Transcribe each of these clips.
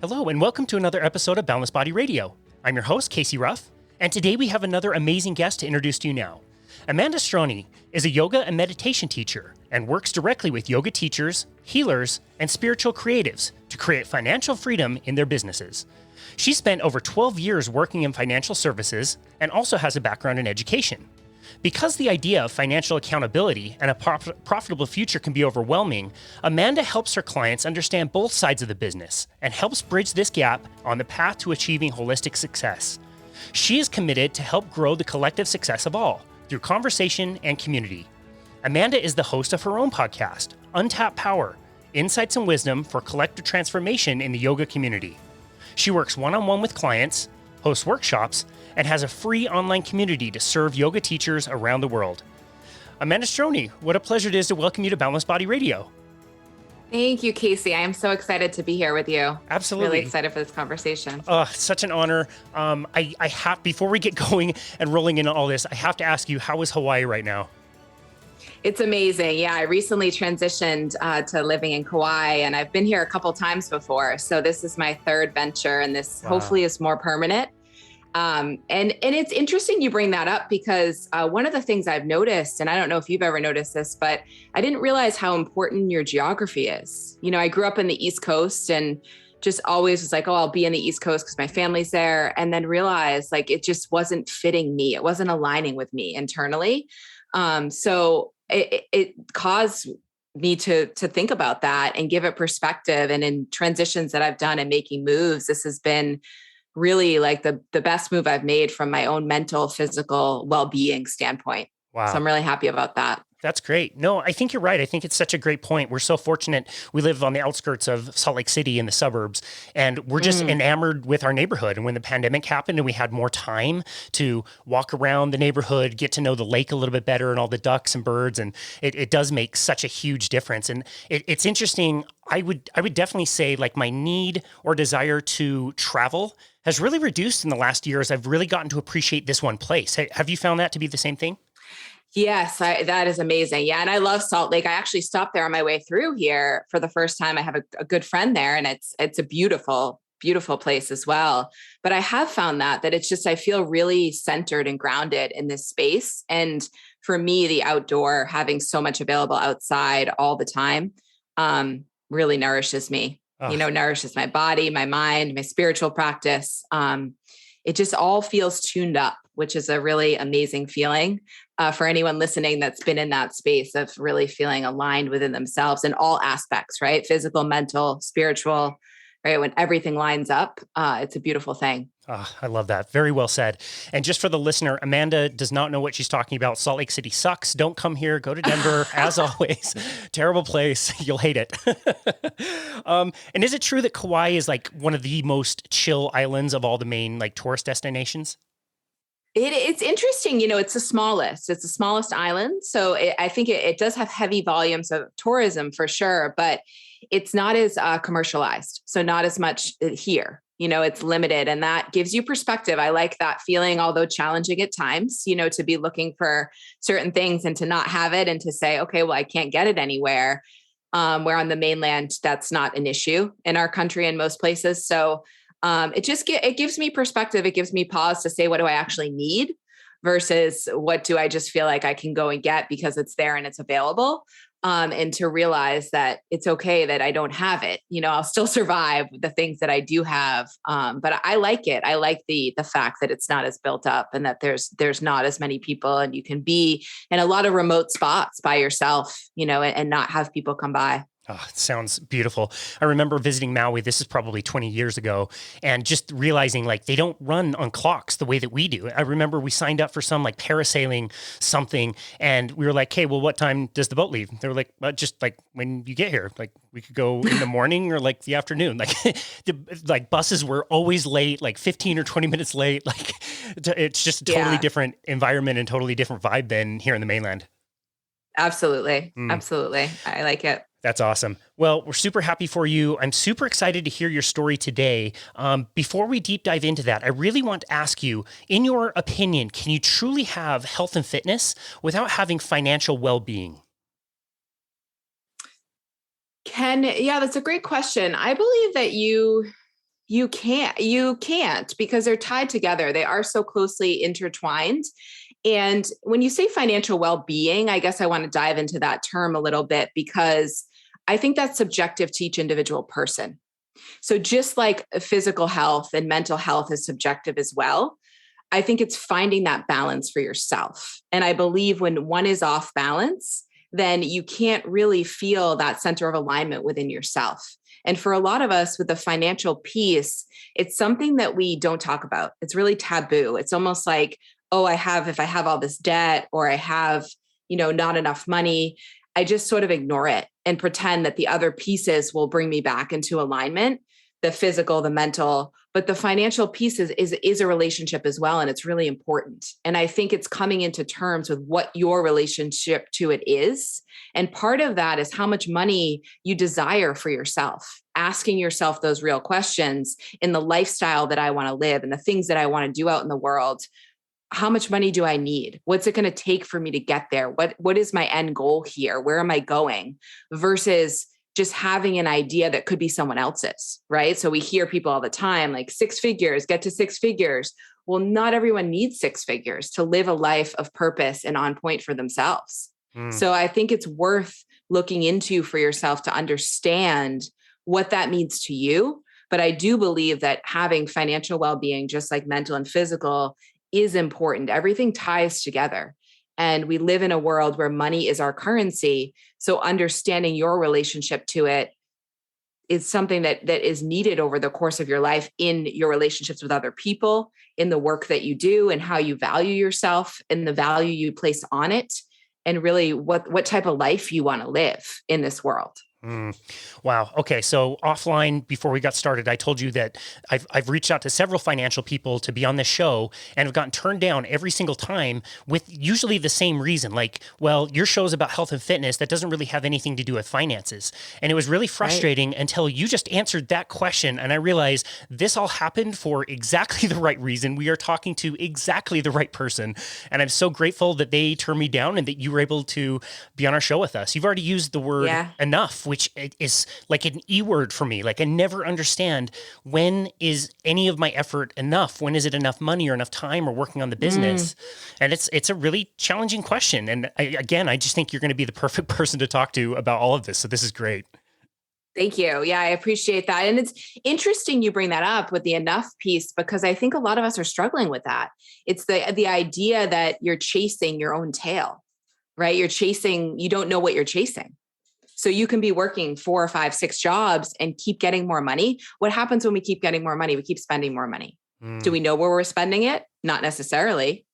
Hello, and welcome to another episode of Boundless Body Radio. I'm your host, Casey Ruff, and today we have another amazing guest to introduce to you now. Amanda Strojny is a yoga and meditation teacher and works directly with yoga teachers, healers, and spiritual creatives to create financial freedom in their businesses. She spent over 12 years working in financial services and also has a background in education. Because the idea of financial accountability and a profitable future can be overwhelming, Amanda helps her clients understand both sides of the business and helps bridge this gap on the path to achieving holistic success. She is committed to help grow the collective success of all through conversation and community. Amanda is the host of her own podcast, Untapped Power, Insights and Wisdom for Collective Transformation in the Yoga Community. She works one-on-one with clients, hosts workshops, and has a free online community to serve yoga teachers around the world. Amanda Strojny, what a pleasure it is to welcome you to Boundless Body Radio. Thank you, Casey. I am so excited to be here with you. Absolutely. Really excited for this conversation. Such an honor. I have, before we get going and rolling into all this, I have to ask you, how is Hawaii right now? It's amazing. Yeah, I recently transitioned to living in Kauai, and I've been here a couple times before. So this is my third venture, and this hopefully is more permanent. And it's interesting you bring that up because one of the things I've noticed, and I don't know if you've ever noticed this, but I didn't realize how important your geography is. You know, I grew up in the East Coast and just always was like, oh, I'll be in the East Coast because my family's there. And then realized like it just wasn't fitting me. It wasn't aligning with me internally. So it caused me to think about that and give it perspective. And in transitions that I've done and making moves, this has been really like the best move I've made from my own mental, physical well-being standpoint. Wow. So I'm really happy about that. That's great. No, I think you're right. I think it's such a great point. We're so fortunate. We live on the outskirts of Salt Lake City in the suburbs, and we're just enamored with our neighborhood. And when the pandemic happened and we had more time to walk around the neighborhood, get to know the lake a little bit better and all the ducks and birds, and it does make such a huge difference. And it's interesting. I would definitely say like my need or desire to travel has really reduced in the last years. I've really gotten to appreciate this one place. Have you found that to be the same thing? Yes, that is amazing. Yeah. And I love Salt Lake. I actually stopped there on my way through here for the first time. I have a good friend there, and it's a beautiful, beautiful place as well. But I have found that it's just, I feel really centered and grounded in this space. And for me, the outdoor, having so much available outside all the time, really nourishes me. Nourishes my body, my mind, my spiritual practice. It just all feels tuned up, which is a really amazing feeling for anyone listening that's been in that space of really feeling aligned within themselves in all aspects, right? Physical, mental, spiritual, right? When everything lines up, it's a beautiful thing. Oh, I love that. Very well said. And just for the listener, Amanda does not know what she's talking about. Salt Lake City sucks. Don't come here. Go to Denver. As always, terrible place. You'll hate it. And is it true that Kauai is like one of the most chill islands of all the main like tourist destinations? It's interesting. It's the smallest island. So I think it does have heavy volumes of tourism for sure, but it's not as commercialized. So not as much here. It's limited, and that gives you perspective. I like that feeling, although challenging at times, to be looking for certain things and to not have it and to say, okay, well, I can't get it anywhere. Where on the mainland, that's not an issue in our country in most places. So it gives me perspective. It gives me pause to say, what do I actually need versus what do I just feel like I can go and get because it's there and it's available. And to realize that it's okay that I don't have it, I'll still survive the things that I do have. But I like it. I like the fact that it's not as built up and that there's not as many people and you can be in a lot of remote spots by yourself, and not have people come by. Oh, it sounds beautiful. I remember visiting Maui. This is probably 20 years ago, and just realizing like they don't run on clocks the way that we do. I remember we signed up for some like parasailing something, and we were like, "Hey, well, what time does the boat leave?" They were like, "Just like when you get here. Like we could go in the morning or like the afternoon." Like buses were always late, like 15 or 20 minutes late. Like it's just a totally different environment and totally different vibe than here in the mainland. Absolutely. Absolutely. I like it. That's awesome. Well, we're super happy for you. I'm super excited to hear your story today. Before we deep dive into that, I really want to ask you, in your opinion, can you truly have health and fitness without having financial well-being? Yeah, that's a great question. I believe that You can't because they're tied together. They are so closely intertwined. And when you say financial well-being, I guess I want to dive into that term a little bit because I think that's subjective to each individual person. So just like physical health and mental health is subjective as well, I think it's finding that balance for yourself. And I believe when one is off balance, then you can't really feel that center of alignment within yourself. And for a lot of us with the financial piece, it's something that we don't talk about. It's really taboo. It's almost like, oh, if I have all this debt or I have, not enough money, I just sort of ignore it and pretend that the other pieces will bring me back into alignment, the physical, the mental, but the financial piece is a relationship as well. And it's really important. And I think it's coming into terms with what your relationship to it is. And part of that is how much money you desire for yourself, asking yourself those real questions in the lifestyle that I want to live and the things that I want to do out in the world. How much money do I need? What's it going to take for me to get there? What is my end goal here? Where am I going? Versus just having an idea that could be someone else's, right? So we hear people all the time, like 6 figures, get to 6 figures. Well, not everyone needs 6 figures to live a life of purpose and on point for themselves. So I think it's worth looking into for yourself to understand what that means to you. But I do believe that having financial well-being, just like mental and physical, is important. Everything ties together. And we live in a world where money is our currency. So understanding your relationship to it is something that is needed over the course of your life in your relationships with other people, in the work that you do and how you value yourself and the value you place on it, and really what type of life you want to live in this world. Wow. Okay. So offline, before we got started, I told you that I've reached out to several financial people to be on this show and have gotten turned down every single time with usually the same reason. Like, well, your show is about health and fitness. That doesn't really have anything to do with finances. And it was really frustrating until you just answered that question. And I realized this all happened for exactly the right reason. We are talking to exactly the right person. And I'm so grateful that they turned me down and that you were able to be on our show with us. You've already used the word enough, which is like an E word for me. Like I never understand, when is any of my effort enough? When is it enough money or enough time or working on the business? And it's a really challenging question. And I just think you're going to be the perfect person to talk to about all of this. So this is great. Thank you. Yeah, I appreciate that. And it's interesting you bring that up with the enough piece, because I think a lot of us are struggling with that. It's the idea that you're chasing your own tail, right? You don't know what you're chasing. So you can be working 4 or 5, 6 jobs and keep getting more money. What happens when we keep getting more money? We keep spending more money. Do we know where we're spending it? Not necessarily,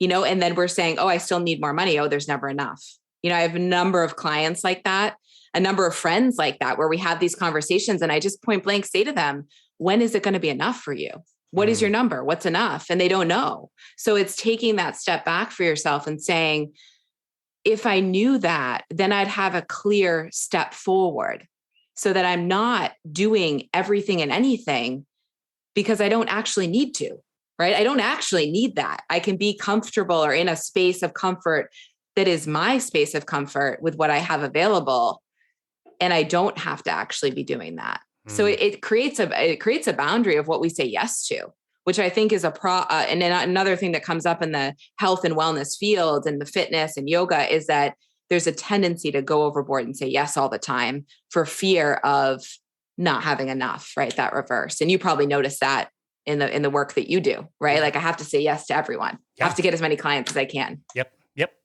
and then we're saying, oh, I still need more money. Oh, there's never enough. I have a number of clients like that, a number of friends like that, where we have these conversations and I just point blank say to them, when is it going to be enough for you? What is your number? What's enough? And they don't know. So it's taking that step back for yourself and saying, if I knew that, then I'd have a clear step forward so that I'm not doing everything and anything because I don't actually need to, right? I don't actually need that. I can be comfortable or in a space of comfort that is my space of comfort with what I have available. And I don't have to actually be doing that. So it creates a boundary of what we say yes to, which I think is and then another thing that comes up in the health and wellness field and the fitness and yoga is that there's a tendency to go overboard and say yes all the time for fear of not having enough, right? That reverse. And you probably notice that in the work that you do, right? Like I have to say yes to everyone. I have to get as many clients as I can. Yep.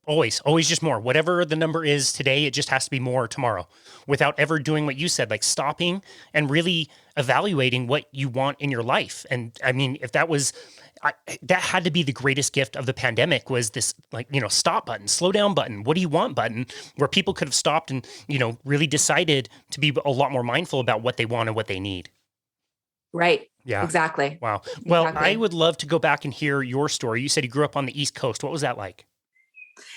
Always just more. Whatever the number is today, it just has to be more tomorrow, without ever doing what you said, like stopping and really evaluating what you want in your life. And I mean, if that had to be the greatest gift of the pandemic, was this stop button, slow down button. What do you want button, where people could have stopped and, really decided to be a lot more mindful about what they want and what they need. Right. Yeah. Exactly. Wow. Well, I would love to go back and hear your story. You said you grew up on the East Coast. What was that like?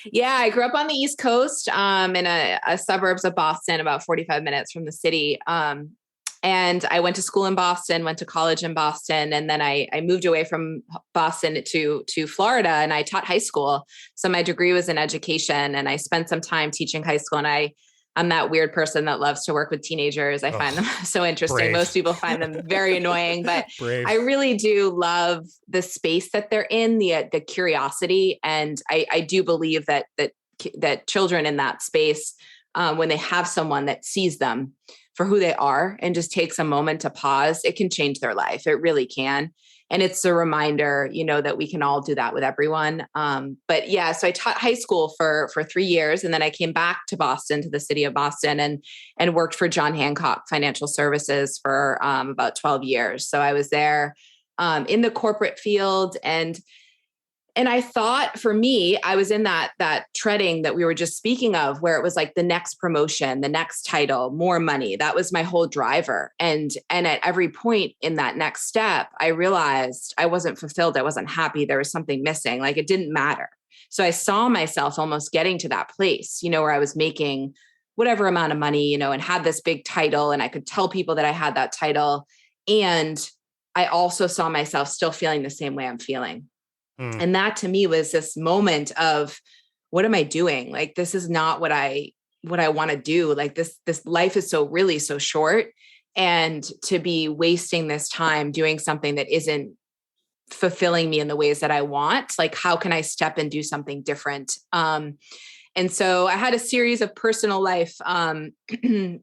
Yeah, I grew up on the East Coast in a suburbs of Boston, about 45 minutes from the city. And I went to school in Boston, went to college in Boston, and then I moved away from Boston to Florida, and I taught high school. So my degree was in education, and I spent some time teaching high school. And I I'm that weird person that loves to work with teenagers. I find them so interesting. Brave. Most people find them very annoying, but Brave. I really do love the space that they're in, the curiosity. And I do believe that children in that space, when they have someone that sees them for who they are and just takes a moment to pause, it can change their life. It really can. And it's a reminder, that we can all do that with everyone. But yeah, so I taught high school for 3 years, and then I came back to Boston, to the city of Boston, and worked for John Hancock Financial Services for about 12 years. So I was there in the corporate field, and I thought, for me, I was in that treading that we were just speaking of, where it was like the next promotion, the next title, more money. That was my whole driver. And at every point in that next step, I realized I wasn't fulfilled. I wasn't happy. There was something missing. Like, it didn't matter. So I saw myself almost getting to that place, where I was making whatever amount of money, and had this big title, and I could tell people that I had that title. And I also saw myself still feeling the same way I'm feeling. And that to me was this moment of, what am I doing? Like, this is not what I want to do. Like, this life is so short, and to be wasting this time doing something that isn't fulfilling me in the ways that I want, like, how can I step and do something different? And so I had a series of personal life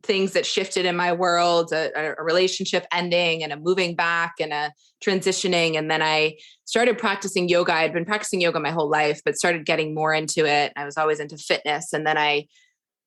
things that shifted in my world, a relationship ending and a moving back and a transitioning. And then I started practicing yoga. I had been practicing yoga my whole life, but started getting more into it. I was always into fitness. And then I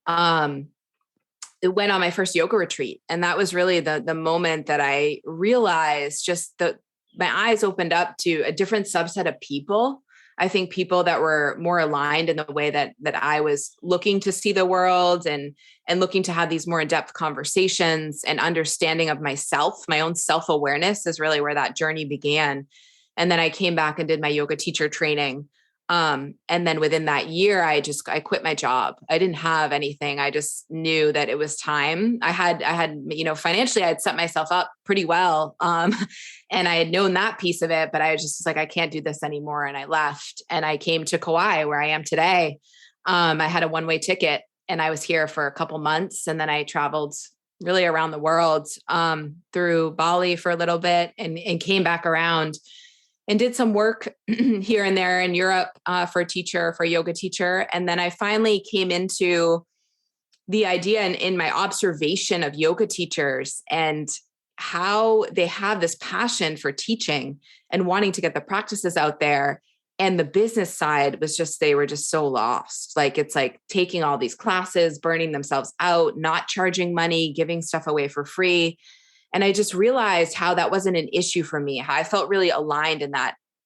went on my first yoga retreat. And that was really the moment that I realized just that my eyes opened up to a different subset of people. I think people that were more aligned in the way that I was looking to see the world, and looking to have these more in-depth conversations and understanding of myself. My own self-awareness is really where that journey began. And then I came back and did my yoga teacher training. And then within that year, I quit my job. I didn't have anything. I just knew that it was time. I had, financially, I had set myself up pretty well. And I had known that piece of it, but I was just like, I can't do this anymore. And I left, and I came to Kauai, where I am today. I had a one-way ticket, and I was here for a couple months. And then I traveled really around the world, through Bali for a little bit, and came back around and did some work here and there in Europe for a yoga teacher. And then I finally came into the idea, and in my observation of yoga teachers and how they have this passion for teaching and wanting to get the practices out there. And the business side was just, they were just so lost. Like, it's like taking all these classes, burning themselves out, not charging money, giving stuff away for free. And I just realized how that wasn't an issue for me, how I felt really aligned in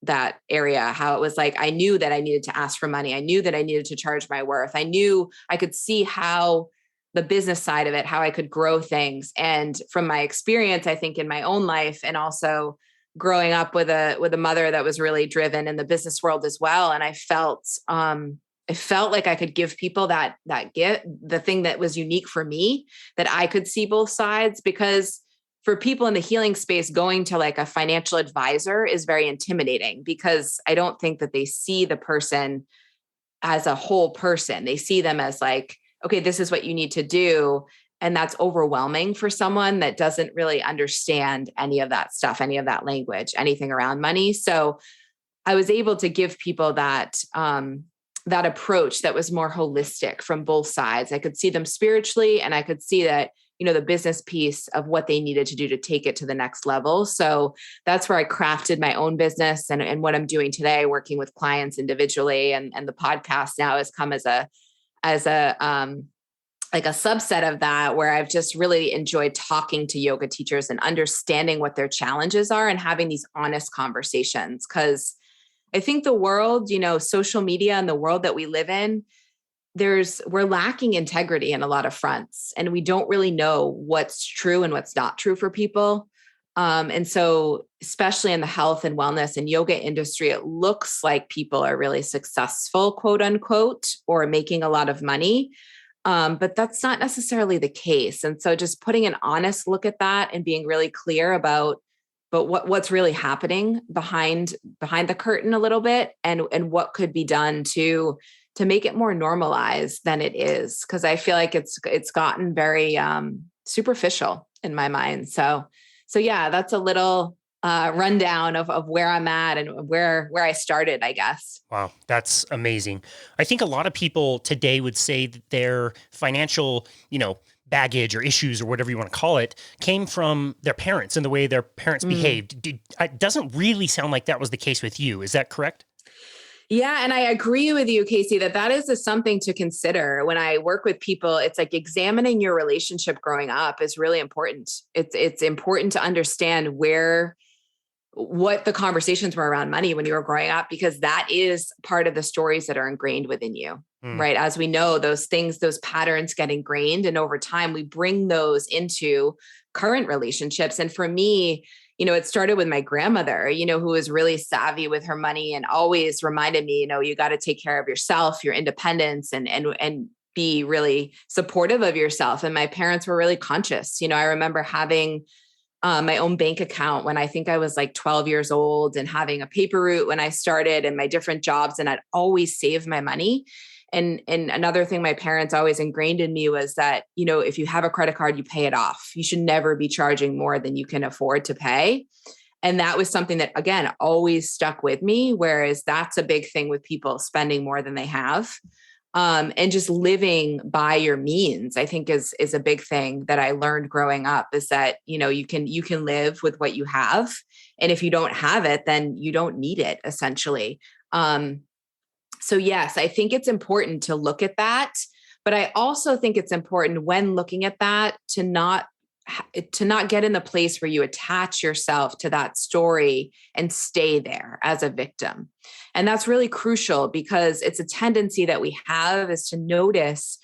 that area, how it was like, I knew that I needed to ask for money. I knew that I needed to charge my worth. I knew I could see how the business side of it, how I could grow things. And from my experience, I think in my own life, and also growing up with a mother that was really driven in the business world as well. And I felt like I could give people that gift, the thing that was unique for me, that I could see both sides. Because for people in the healing space, going to like a financial advisor is very intimidating, because I don't think that they see the person as a whole person. They see them as like, okay, this is what you need to do. And that's overwhelming for someone that doesn't really understand any of that stuff, any of that language, anything around money. So I was able to give people that approach that was more holistic from both sides. I could see them spiritually, and I could see that, the business piece of what they needed to do to take it to the next level. So that's where I crafted my own business, and what I'm doing today, working with clients individually. And the podcast now has come as a like a subset of that, where I've just really enjoyed talking to yoga teachers and understanding what their challenges are, and having these honest conversations. Because I think the world, social media and the world that we live in, we're lacking integrity in a lot of fronts, and we don't really know what's true and what's not true for people. And so, especially in the health and wellness and yoga industry, it looks like people are really successful, quote unquote, or making a lot of money. But that's not necessarily the case. And so just putting an honest look at that, and being really clear about what's really happening behind the curtain a little bit, and what could be done to to make it more normalized than it is. Cause I feel like it's gotten very superficial in my mind. So yeah, that's a little rundown of where I'm at and where I started, I guess. Wow, that's amazing. I think a lot of people today would say that their financial, baggage or issues or whatever you want to call it came from their parents and the way their parents behaved. It doesn't really sound like that was the case with you. Is that correct? Yeah. And I agree with you, Casey, that is something to consider when I work with people. It's like examining your relationship growing up is really important. It's important to understand what the conversations were around money when you were growing up, because that is part of the stories that are ingrained within you, right? As we know, those patterns get ingrained. And over time, we bring those into current relationships. And for me, it started with my grandmother, who was really savvy with her money and always reminded me, you got to take care of yourself, your independence, and be really supportive of yourself. And my parents were really conscious. I remember having my own bank account when I think I was like 12 years old, and having a paper route when I started, and my different jobs. And I'd always save my money. And another thing my parents always ingrained in me was that, if you have a credit card, you pay it off. You should never be charging more than you can afford to pay. And that was something that, again, always stuck with me. Whereas that's a big thing with people spending more than they have. And just living by your means, I think is a big thing that I learned growing up, is that, you can live with what you have. And if you don't have it, then you don't need it, essentially. So yes, I think it's important to look at that, but I also think it's important when looking at that to not get in the place where you attach yourself to that story and stay there as a victim. And that's really crucial, because it's a tendency that we have, is to notice,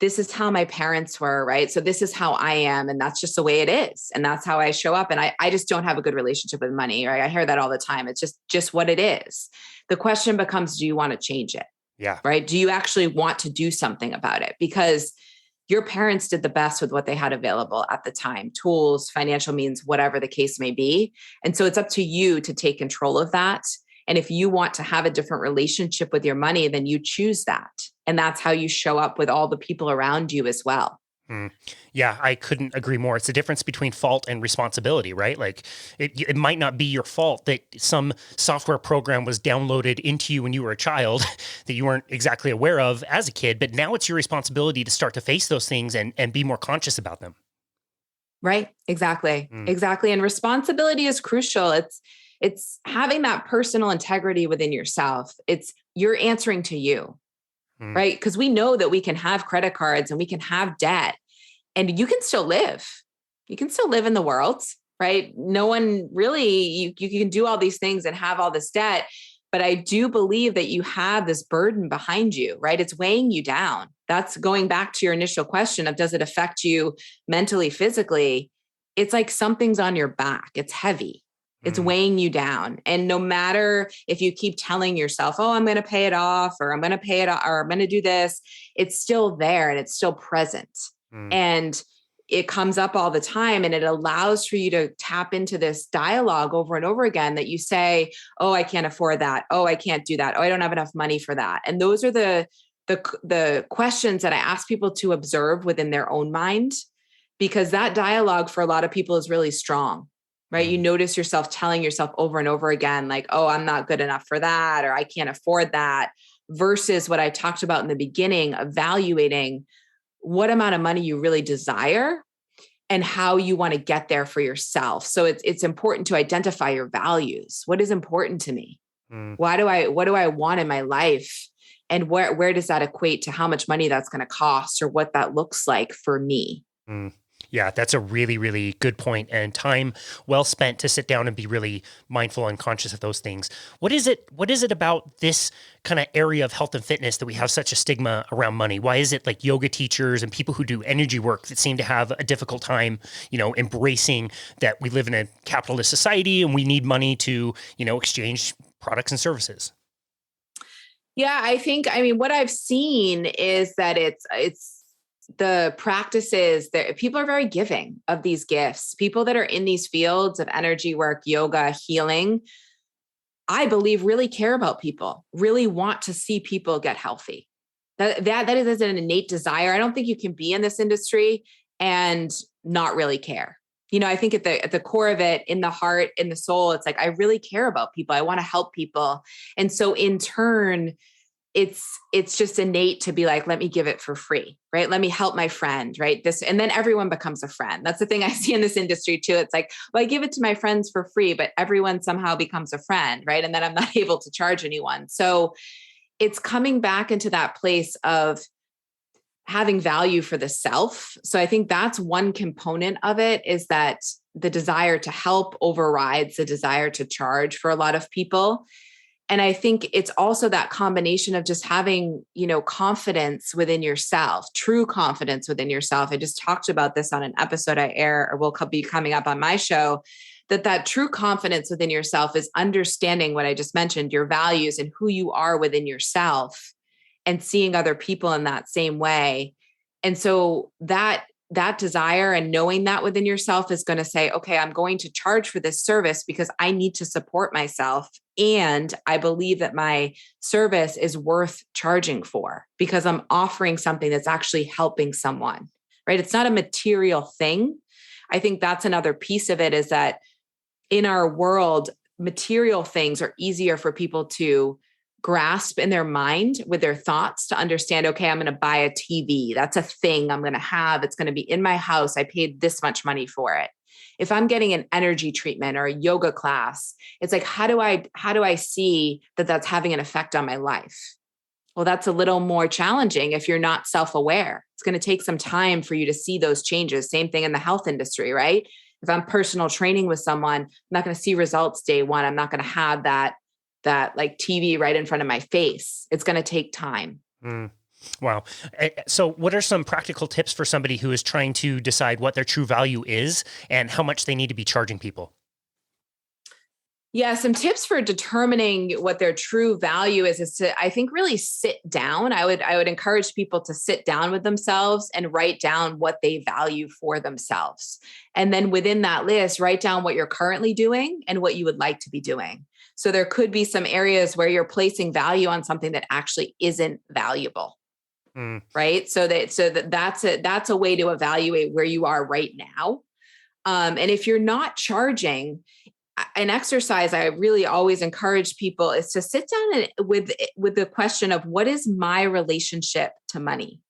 this is how my parents were, right? So this is how I am. And that's just the way it is. And that's how I show up. And I just don't have a good relationship with money, right? I hear that all the time. It's just what it is. The question becomes, do you want to change it? Yeah. Right. Do you actually want to do something about it? Because your parents did the best with what they had available at the time, tools, financial means, whatever the case may be. And so it's up to you to take control of that. And if you want to have a different relationship with your money, then you choose that. And that's how you show up with all the people around you as well. Yeah, I couldn't agree more. It's the difference between fault and responsibility, right? Like it might not be your fault that some software program was downloaded into you when you were a child that you weren't exactly aware of as a kid, but now it's your responsibility to start to face those things and be more conscious about them. Right. Exactly. Exactly. And responsibility is crucial. It's having that personal integrity within yourself. You're answering to you. Right. Because we know that we can have credit cards and we can have debt, and you can still live. You can still live in the world, right? No one really, you can do all these things and have all this debt. But I do believe that you have this burden behind you, right? It's weighing you down. That's going back to your initial question of, does it affect you mentally, physically? It's like something's on your back. It's heavy. It's weighing you down. And no matter if you keep telling yourself, oh, I'm going to pay it off, or I'm going to pay it off, or I'm going to do this, it's still there and it's still present. And it comes up all the time, and it allows for you to tap into this dialogue over and over again that you say, oh, I can't afford that. Oh, I can't do that. Oh, I don't have enough money for that. And those are the questions that I ask people to observe within their own mind, because that dialogue for a lot of people is really strong. Right. You notice yourself telling yourself over and over again, like, oh, I'm not good enough for that, or I can't afford that, versus what I talked about in the beginning, evaluating what amount of money you really desire and how you want to get there for yourself. So it's important to identify your values. What is important to me? What do I want in my life? And where does that equate to how much money that's going to cost, or what that looks like for me? Yeah, that's a really, really good point, and time well spent to sit down and be really mindful and conscious of those things. What is it about this kind of area of health and fitness that we have such a stigma around money? Why is it like yoga teachers and people who do energy work that seem to have a difficult time, embracing that we live in a capitalist society and we need money to, exchange products and services? Yeah, I mean, what I've seen is that it's the practices that people are very giving of these gifts. People that are in these fields of energy work, yoga, healing, I believe really care about people, really want to see people get healthy. That is an innate desire. I don't think you can be in this industry and not really care. I think at the core of it, in the heart, in the soul, it's like, I really care about people. I want to help people. And so in turn, it's just innate to be like, let me give it for free, right? Let me help my friend, right? And then everyone becomes a friend. That's the thing I see in this industry too. It's like, well, I give it to my friends for free, but everyone somehow becomes a friend, right? And then I'm not able to charge anyone. So it's coming back into that place of having value for the self. So I think that's one component of it, is that the desire to help overrides the desire to charge for a lot of people. And I think it's also that combination of just having, confidence within yourself, true confidence within yourself. I just talked about this on an episode I air, or will be coming up on my show, that true confidence within yourself is understanding what I just mentioned, your values and who you are within yourself, and seeing other people in that same way. And so that desire and knowing that within yourself is going to say, okay, I'm going to charge for this service because I need to support myself. And I believe that my service is worth charging for because I'm offering something that's actually helping someone, right? It's not a material thing. I think that's another piece of it, is that in our world, material things are easier for people to grasp in their mind with their thoughts, to understand, okay, I'm going to buy a TV. That's a thing I'm going to have. It's going to be in my house. I paid this much money for it. If I'm getting an energy treatment or a yoga class, it's like, how do I see that that's having an effect on my life? Well, that's a little more challenging if you're not self-aware. It's going to take some time for you to see those changes. Same thing in the health industry, right? If I'm personal training with someone, I'm not going to see results day one. I'm not going to have that like TV right in front of my face. It's going to take time. Wow. So what are some practical tips for somebody who is trying to decide what their true value is and how much they need to be charging people? Yeah, some tips for determining what their true value is to, I think, really sit down. I would encourage people to sit down with themselves and write down what they value for themselves. And then within that list, write down what you're currently doing and what you would like to be doing. So there could be some areas where you're placing value on something that actually isn't valuable. Right. So that's a way to evaluate where you are right now. And if you're not charging, an exercise I really always encourage people is to sit down with the question of, what is my relationship to money?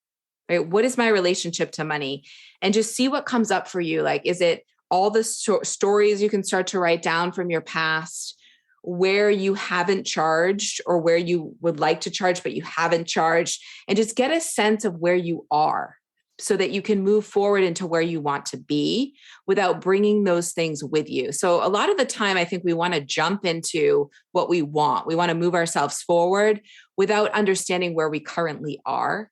Right? What is my relationship to money? And just see what comes up for you. Like, is it all the stories you can start to write down from your past, where you haven't charged or where you would like to charge, but you haven't charged, and just get a sense of where you are so that you can move forward into where you want to be without bringing those things with you. So a lot of the time, I think we want to jump into what we want. We want to move ourselves forward without understanding where we currently are.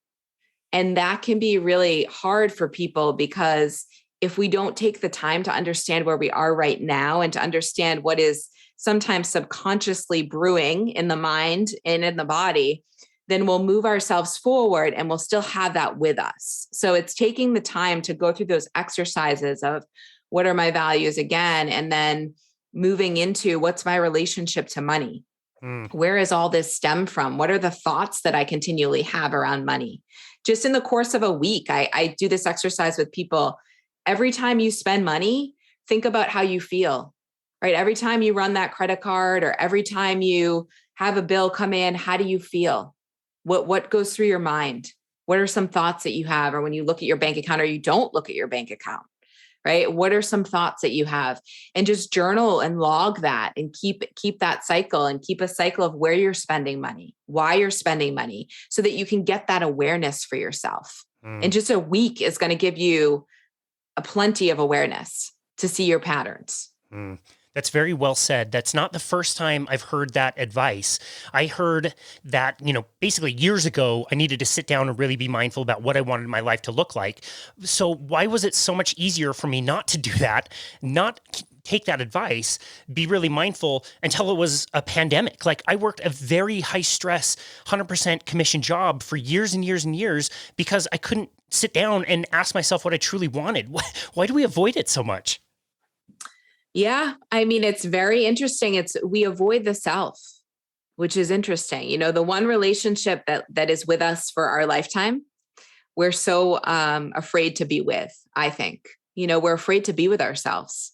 And that can be really hard for people, because if we don't take the time to understand where we are right now and to understand what is sometimes subconsciously brewing in the mind and in the body, then we'll move ourselves forward and we'll still have that with us. So it's taking the time to go through those exercises of, what are my values again? And then moving into, what's my relationship to money? Where is all this stem from? What are the thoughts that I continually have around money? Just in the course of a week, I do this exercise with people. Every time you spend money, think about how you feel, right? Every time you run that credit card or every time you have a bill come in, how do you feel? What goes through your mind? What are some thoughts that you have? Or when you look at your bank account or you don't look at your bank account, right? What are some thoughts that you have? And just journal and log that and keep that cycle, and keep a cycle of where you're spending money, why you're spending money, so that you can get that awareness for yourself. And just a week is going to give you a plenty of awareness to see your patterns. That's very well said. That's not the first time I've heard that advice. I heard that, basically years ago, I needed to sit down and really be mindful about what I wanted my life to look like. So why was it so much easier for me not to do that, not take that advice, be really mindful until it was a pandemic? Like, I worked a very high stress, 100% commission job for years and years and years because I couldn't sit down and ask myself what I truly wanted. Why do we avoid it so much? Yeah. I mean, it's very interesting. We avoid the self, which is interesting. The one relationship that is with us for our lifetime, we're so afraid to be with, I think. We're afraid to be with ourselves.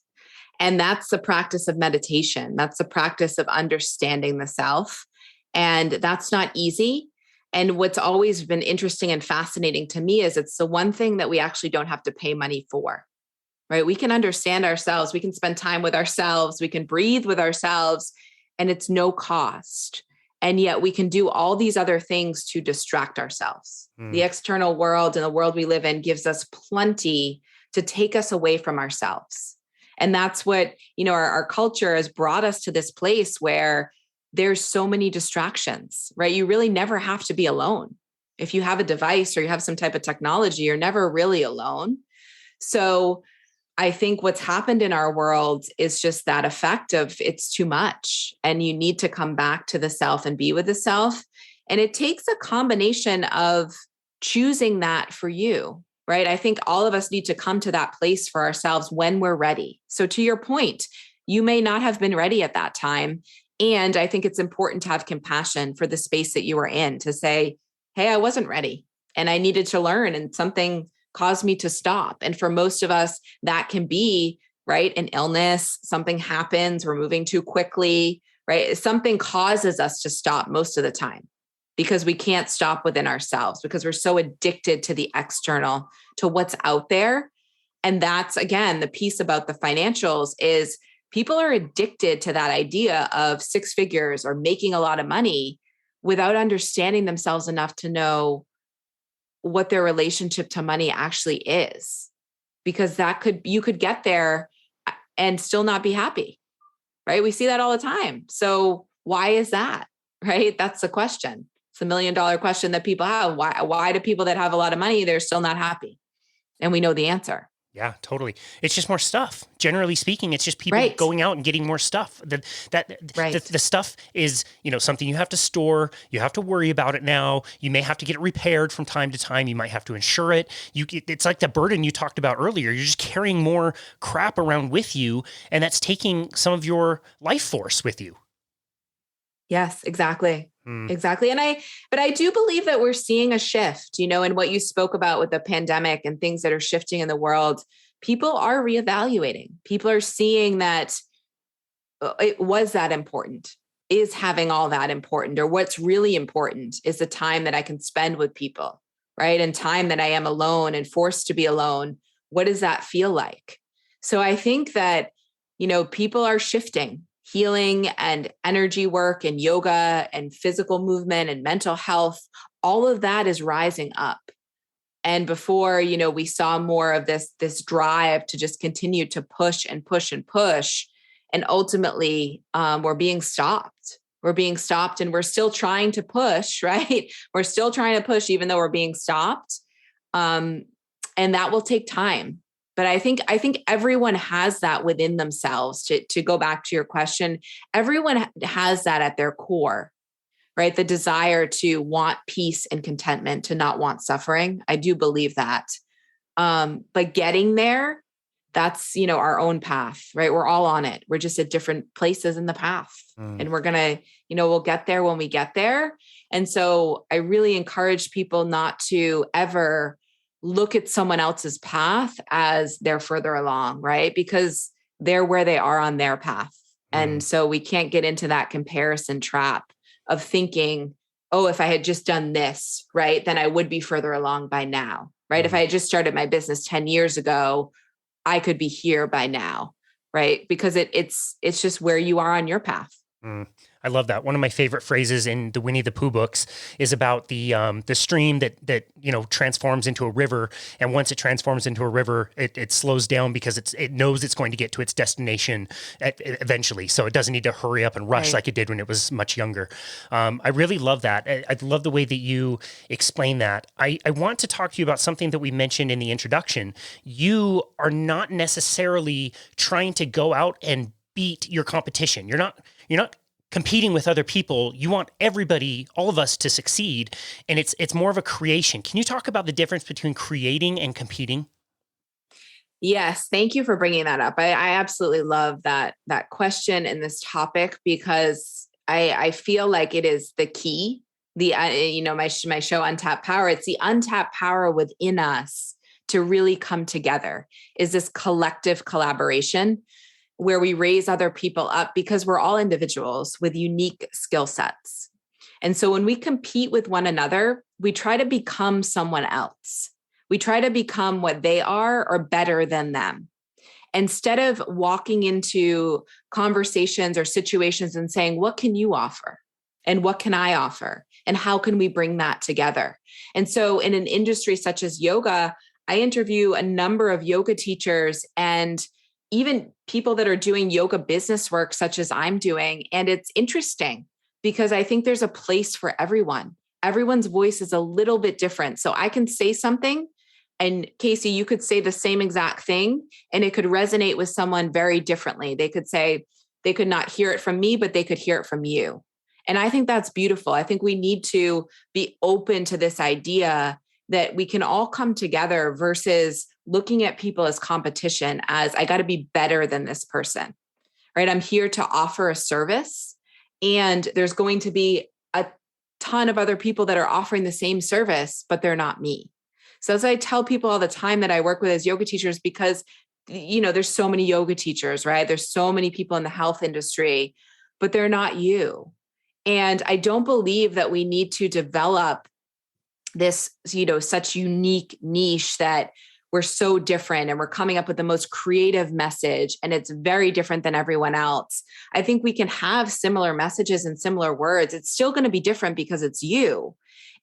And that's the practice of meditation. That's the practice of understanding the self. And that's not easy. And what's always been interesting and fascinating to me is it's the one thing that we actually don't have to pay money for, right? We can understand ourselves. We can spend time with ourselves. We can breathe with ourselves, and it's no cost. And yet we can do all these other things to distract ourselves. The external world and the world we live in gives us plenty to take us away from ourselves. And that's what, our culture has brought us to this place where there's so many distractions, right? You really never have to be alone. If you have a device or you have some type of technology, you're never really alone. So I think what's happened in our world is just that effect of it's too much and you need to come back to the self and be with the self. And it takes a combination of choosing that for you, right? I think all of us need to come to that place for ourselves when we're ready. So to your point, you may not have been ready at that time. And I think it's important to have compassion for the space that you were in to say, hey, I wasn't ready and I needed to learn and something caused me to stop. And for most of us, that can be, right, an illness, something happens, we're moving too quickly, right? Something causes us to stop most of the time because we can't stop within ourselves because we're so addicted to the external, to what's out there. And that's, again, the piece about the financials is people are addicted to that idea of six figures or making a lot of money without understanding themselves enough to know what their relationship to money actually is, because you could get there and still not be happy, right? We see that all the time. So why is that, right? That's the question. It's $1 million question that people have. Why do people that have a lot of money, they're still not happy? And we know the answer. Yeah, totally. It's just more stuff. Generally speaking, it's just people going out and getting more stuff. The stuff is, something you have to store. You have to worry about it now. You may have to get it repaired from time to time. You might have to insure it. It's like the burden you talked about earlier. You're just carrying more crap around with you, and that's taking some of your life force with you. Yes, exactly. Exactly. But I do believe that we're seeing a shift, in what you spoke about with the pandemic and things that are shifting in the world. People are reevaluating. People are seeing that it was that important. Is having all that important? Or what's really important is the time that I can spend with people, right? And time that I am alone and forced to be alone. What does that feel like? So I think that, people are shifting. Healing and energy work and yoga and physical movement and mental health, all of that is rising up. And before, we saw more of this drive to just continue to push and push and push. And ultimately, we're being stopped. We're being stopped and we're still trying to push, right? We're still trying to push even though we're being stopped. And that will take time. But I think everyone has that within themselves. To go back to your question, everyone has that at their core, right? The desire to want peace and contentment, to not want suffering. I do believe that. But getting there, that's, our own path, right? We're all on it. We're just at different places in the path. And we're going to, we'll get there when we get there. And so I really encourage people not to ever look at someone else's path as they're further along, right? Because they're where they are on their path. And so we can't get into that comparison trap of thinking, oh, if I had just done this, right, then I would be further along by now, right? If I had just started my business 10 years ago, I could be here by now, right? Because it's just where you are on your path. I love that. One of my favorite phrases in the Winnie the Pooh books is about the stream that transforms into a river, and once it transforms into a river, it slows down because it knows it's going to get to its destination eventually, so it doesn't need to hurry up and rush like it did when it was much younger. I really love that. I love the way that you explain that. I want to talk to you about something that we mentioned in the introduction. You are not necessarily trying to go out and beat your competition. You're not competing with other people. You want everybody, all of us, to succeed, and it's more of a creation. Can you talk about the difference between creating and competing? Yes, thank you for bringing that up. I absolutely love that question and this topic because I feel like it is the key. My show Untapped Power, it's the untapped power within us to really come together, is this collective collaboration where we raise other people up, because we're all individuals with unique skill sets. And so when we compete with one another, we try to become someone else. We try to become what they are or better than them. Instead of walking into conversations or situations and saying, what can you offer? And what can I offer? And how can we bring that together? And so in an industry such as yoga, I interview a number of yoga teachers and even people that are doing yoga business work, such as I'm doing. And it's interesting because I think there's a place for everyone. Everyone's voice is a little bit different. So I can say something, and Casey, you could say the same exact thing, and it could resonate with someone very differently. They could not hear it from me, but they could hear it from you. And I think that's beautiful. I think we need to be open to this idea that we can all come together versus looking at people as competition, as I got to be better than this person, right? I'm here to offer a service, and there's going to be a ton of other people that are offering the same service, but they're not me. So as I tell people all the time that I work with as yoga teachers, because, there's so many yoga teachers, right? There's so many people in the health industry, but they're not you. And I don't believe that we need to develop this, such unique niche that we're so different and we're coming up with the most creative message and it's very different than everyone else. I think we can have similar messages and similar words. It's still going to be different because it's you.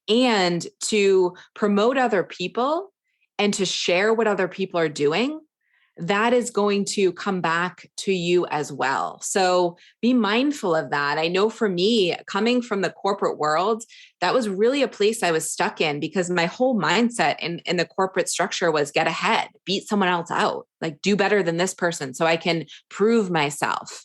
And to promote other people and to share what other people are doing, that is going to come back to you as well. So be mindful of that. I know for me, coming from the corporate world, that was really a place I was stuck in, because my whole mindset in the corporate structure was get ahead, beat someone else out, like do better than this person so I can prove myself.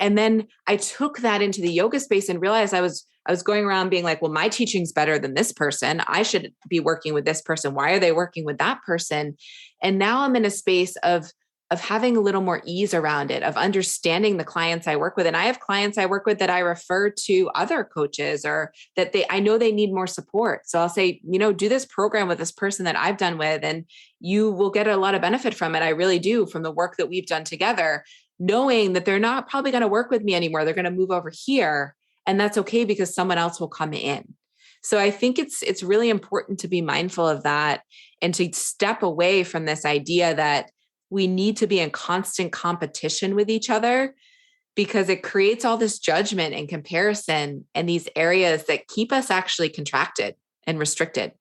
And then I took that into the yoga space and realized I was going around being like, well, my teaching's better than this person. I should be working with this person. Why are they working with that person? And now I'm in a space of having a little more ease around it, of understanding the clients I work with. And I have clients I work with that I refer to other coaches, or that I know they need more support. So I'll say, do this program with this person that I've done with, and you will get a lot of benefit from it. I really do, from the work that we've done together, knowing that they're not probably going to work with me anymore. They're going to move over here. And that's okay, because someone else will come in. So I think it's really important to be mindful of that and to step away from this idea that we need to be in constant competition with each other, because it creates all this judgment and comparison in these areas that keep us actually contracted and restricted.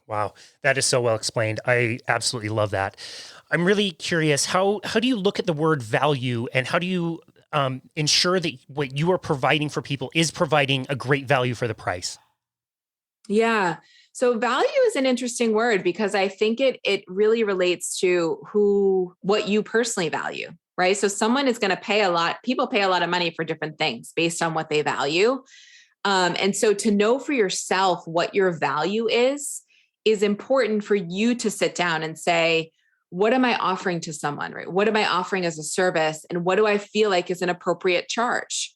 Wow. That is so well explained. I absolutely love that. I'm really curious, how do you look at the word value, and how do you ensure that what you are providing for people is providing a great value for the price? Yeah. So value is an interesting word, because I think it really relates to what you personally value, right? So someone is going to people pay a lot of money for different things based on what they value. And so to know for yourself what your value is important for you to sit down and say, what am I offering to someone, right? What am I offering as a service? And what do I feel like is an appropriate charge?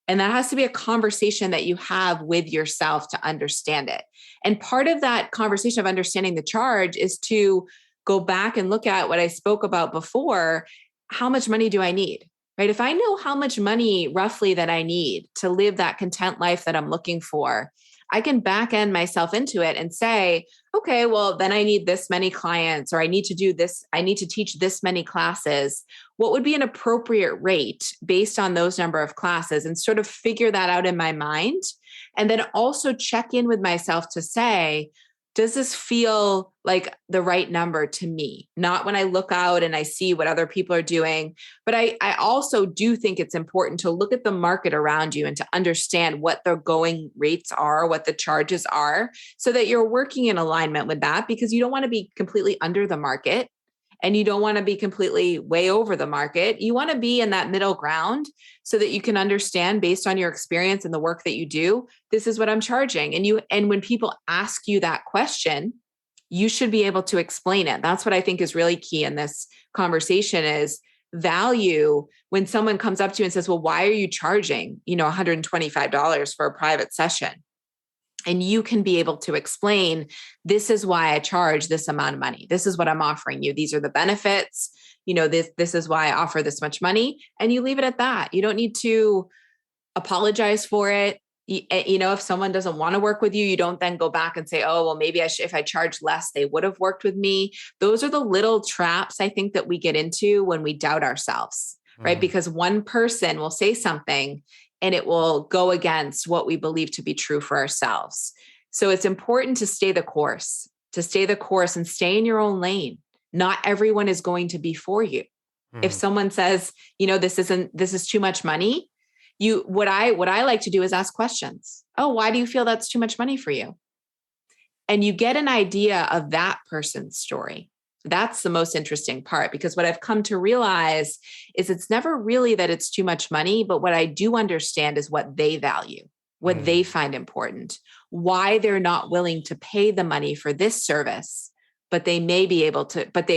And that has to be a conversation that you have with yourself to understand it. And part of that conversation of understanding the charge is to go back and look at what I spoke about before. How much money do I need? Right? If I know how much money roughly that I need to live that content life that I'm looking for, I can back end myself into it and say, okay, well, then I need this many clients, or I need to do this. I need to teach this many classes. What would be an appropriate rate based on those number of classes, and sort of figure that out in my mind. And then also check in with myself to say, does this feel like the right number to me? Not when I look out and I see what other people are doing. But I also do think it's important to look at the market around you and to understand what the going rates are, what the charges are, so that you're working in alignment with that, because you don't want to be completely under the market and you don't want to be completely way over the market. You want to be in that middle ground so that you can understand, based on your experience and the work that you do, this is what I'm charging. And when people ask you that question, you should be able to explain it. That's what I think is really key in this conversation, is value when someone comes up to you and says, well, why are you charging, $125 for a private session? And you can be able to explain, this is why I charge this amount of money. This is what I'm offering you. These are the benefits. This is why I offer this much money. And you leave it at that. You don't need to apologize for it. If someone doesn't want to work with you, you don't then go back and say, oh, well, maybe if I charge less, they would have worked with me. Those are the little traps I think that we get into when we doubt ourselves, right? Because one person will say something and it will go against what we believe to be true for ourselves. So it's important to stay the course and stay in your own lane. Not everyone is going to be for you. If someone says, this is too much money, what I like to do is ask questions. Oh, why do you feel that's too much money for you? And you get an idea of that person's story. That's the most interesting part, because what I've come to realize is it's never really that it's too much money, but what I do understand is what they value, what they find important, why they're not willing to pay the money for this service, but they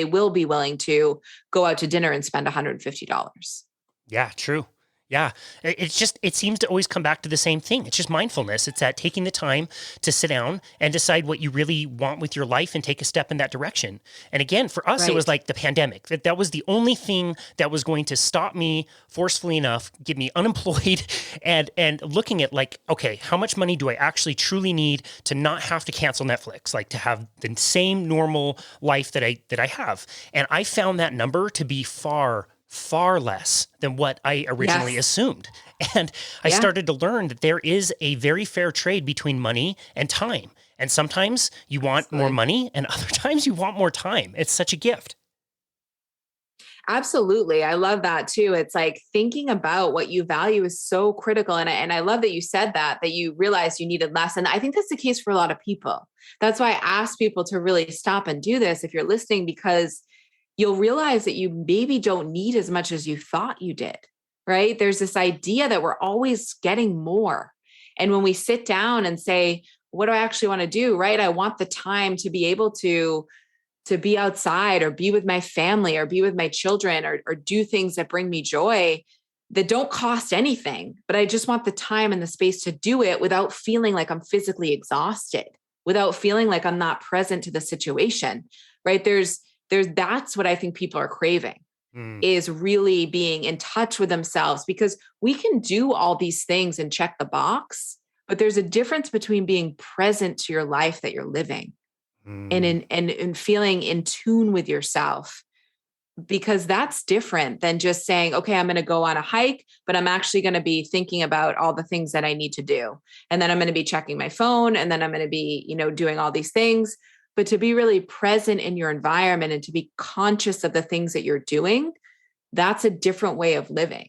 will be willing to go out to dinner and spend $150. Yeah, true. Yeah. It seems to always come back to the same thing. It's just mindfulness. It's that taking the time to sit down and decide what you really want with your life and take a step in that direction. And again, for us, It was like the pandemic. That was the only thing that was going to stop me forcefully enough, get me unemployed, and looking at like, okay, how much money do I actually truly need to not have to cancel Netflix, like to have the same normal life that I have. And I found that number to be far less than what I originally assumed. And I started to learn that there is a very fair trade between money and time. And sometimes you want more money and other times you want more time. It's such a gift. Absolutely. I love that too. It's like thinking about what you value is so critical. And I love that you said that you realized you needed less. And I think that's the case for a lot of people. That's why I ask people to really stop and do this if you're listening, because you'll realize that you maybe don't need as much as you thought you did, right? There's this idea that we're always getting more. And when we sit down and say, what do I actually want to do, right? I want the time to be able to be outside or be with my family or be with my children or do things that bring me joy that don't cost anything, but I just want the time and the space to do it without feeling like I'm physically exhausted, without feeling like I'm not present to the situation, right? That's what I think people are craving is really being in touch with themselves, because we can do all these things and check the box, but there's a difference between being present to your life that you're living and feeling in tune with yourself, because that's different than just saying, okay, I'm going to go on a hike, but I'm actually going to be thinking about all the things that I need to do. And then I'm going to be checking my phone, and then I'm going to be, doing all these things. But to be really present in your environment and to be conscious of the things that you're doing, that's a different way of living.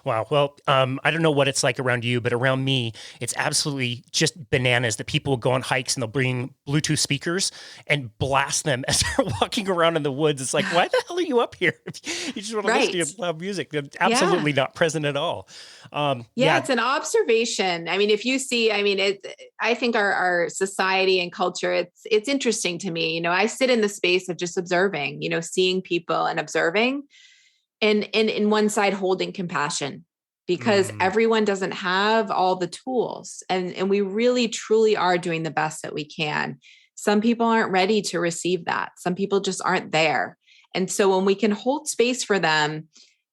Wow. Well, I don't know what it's like around you, but around me, it's absolutely just bananas that people will go on hikes and they'll bring Bluetooth speakers and blast them as they're walking around in the woods. It's like, why the hell are you up here? You just want to listen to loud music. They're absolutely not present at all. It's an observation. I mean, if you see, I think our society and culture, it's interesting to me. I sit in the space of just observing, seeing people and observing. And in one side holding compassion, because everyone doesn't have all the tools, and we really truly are doing the best that we can. Some people aren't ready to receive that. Some people just aren't there. And so when we can hold space for them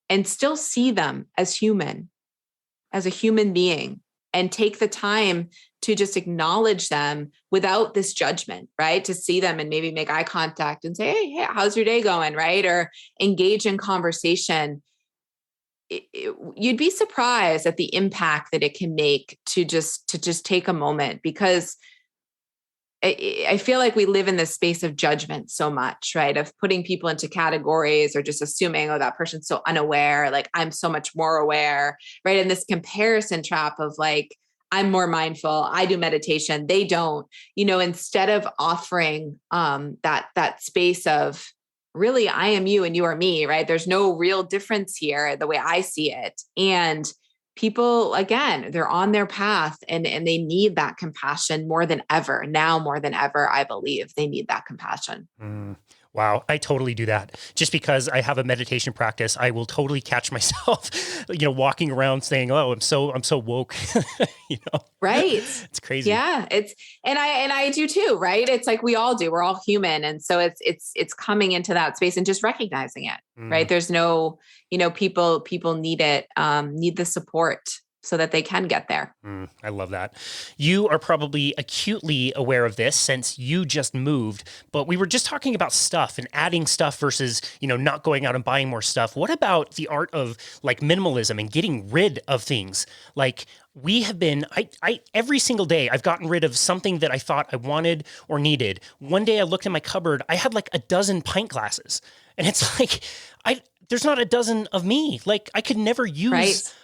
and still see them as a human being, and take the time to just acknowledge them without this judgment, right? To see them and maybe make eye contact and say, hey, how's your day going? Right? Or engage in conversation. You'd be surprised at the impact that it can make to just take a moment, because I feel like we live in this space of judgment so much, right? Of putting people into categories or just assuming, oh, that person's so unaware, like I'm so much more aware, right? And this comparison trap of like, I'm more mindful, I do meditation, they don't, instead of offering that space of really, I am you and you are me, right? There's no real difference here, the way I see it. And people, again, they're on their path and they need that compassion more than ever. Now, more than ever, I believe they need that compassion. Wow, I totally do that. Just because I have a meditation practice, I will totally catch myself, walking around saying, "Oh, I'm so woke." you know, Right. it's crazy. Yeah. And I do too, right? It's like we all do. We're all human. And so it's coming into that space and just recognizing it, right? Mm. There's no, people need it, need the support so that they can get there. I love that. You are probably acutely aware of this since you just moved, but we were just talking about stuff and adding stuff versus, not going out and buying more stuff. What about the art of like minimalism and getting rid of things? Like we have been, I every single day I've gotten rid of something that I thought I wanted or needed. One day I looked in my cupboard, I had like a dozen pint glasses, and it's like, there's not a dozen of me. Like I could never use Right.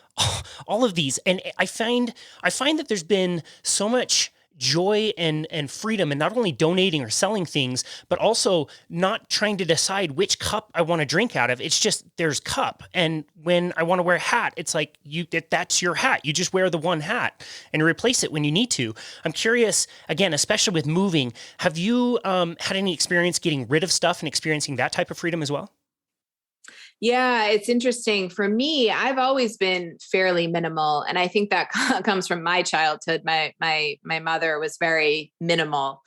all of these. And I find that there's been so much joy and freedom in not only donating or selling things, but also not trying to decide which cup I want to drink out of. It's just there's cup. And when I want to wear a hat, it's like that's your hat. You just wear the one hat and replace it when you need to. I'm curious, again, especially with moving, have you had any experience getting rid of stuff and experiencing that type of freedom as well? Yeah, it's interesting. For me, I've always been fairly minimal, and I think that comes from my childhood. My mother was very minimal.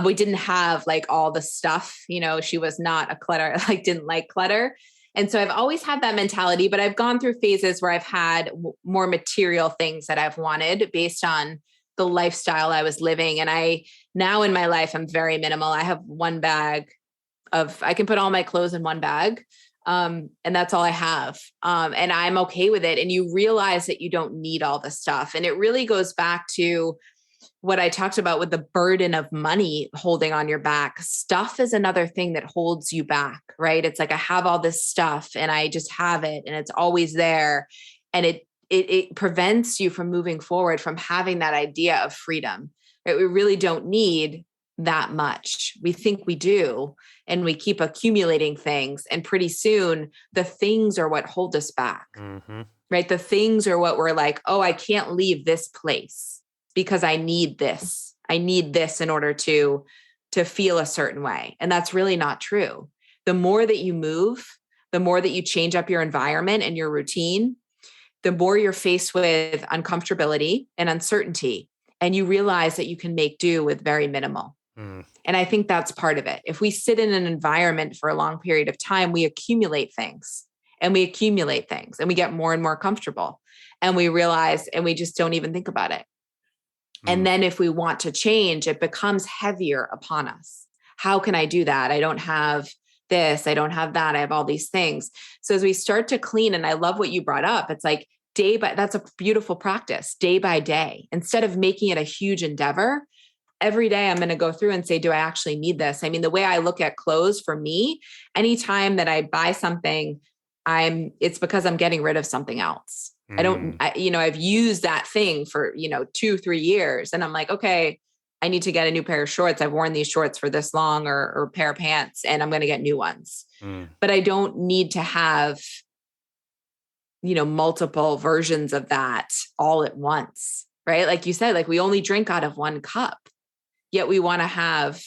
We didn't have like all the stuff. She was not a clutter, like didn't like clutter. And so I've always had that mentality, but I've gone through phases where I've had more material things that I've wanted based on the lifestyle I was living. And now in my life, I'm very minimal. I have one bag I can put all my clothes in one bag. And that's all I have. And I'm okay with it. And you realize that you don't need all the stuff. And it really goes back to what I talked about with the burden of money holding on your back. Stuff is another thing that holds you back, right? It's like, I have all this stuff and I just have it and it's always there. And it prevents you from moving forward, from having that idea of freedom, right? We really don't need that much. We think we do, and we keep accumulating things. And pretty soon the things are what hold us back, right? The things are what we're like, oh, I can't leave this place because I need this. I need this in order to feel a certain way. And that's really not true. The more that you move, the more that you change up your environment and your routine, the more you're faced with uncomfortability and uncertainty. And you realize that you can make do with very minimal. And I think that's part of it. If we sit in an environment for a long period of time, we accumulate things and we get more and more comfortable, and we realize, and we just don't even think about it. And then if we want to change, it becomes heavier upon us. How can I do that? I don't have this. I don't have that. I have all these things. So as we start to clean, and I love what you brought up, it's like that's a beautiful practice, day by day, instead of making it a huge endeavor. Every day I'm going to go through and say, do I actually need this? I mean, the way I look at clothes, for me, anytime that I buy something, it's because I'm getting rid of something else. I've used that thing for, 2-3 years. And I'm like, okay, I need to get a new pair of shorts. I've worn these shorts for this long, or pair of pants, and I'm going to get new ones. But I don't need to have, multiple versions of that all at once, right? Like you said, like we only drink out of one cup. Yet we want to have,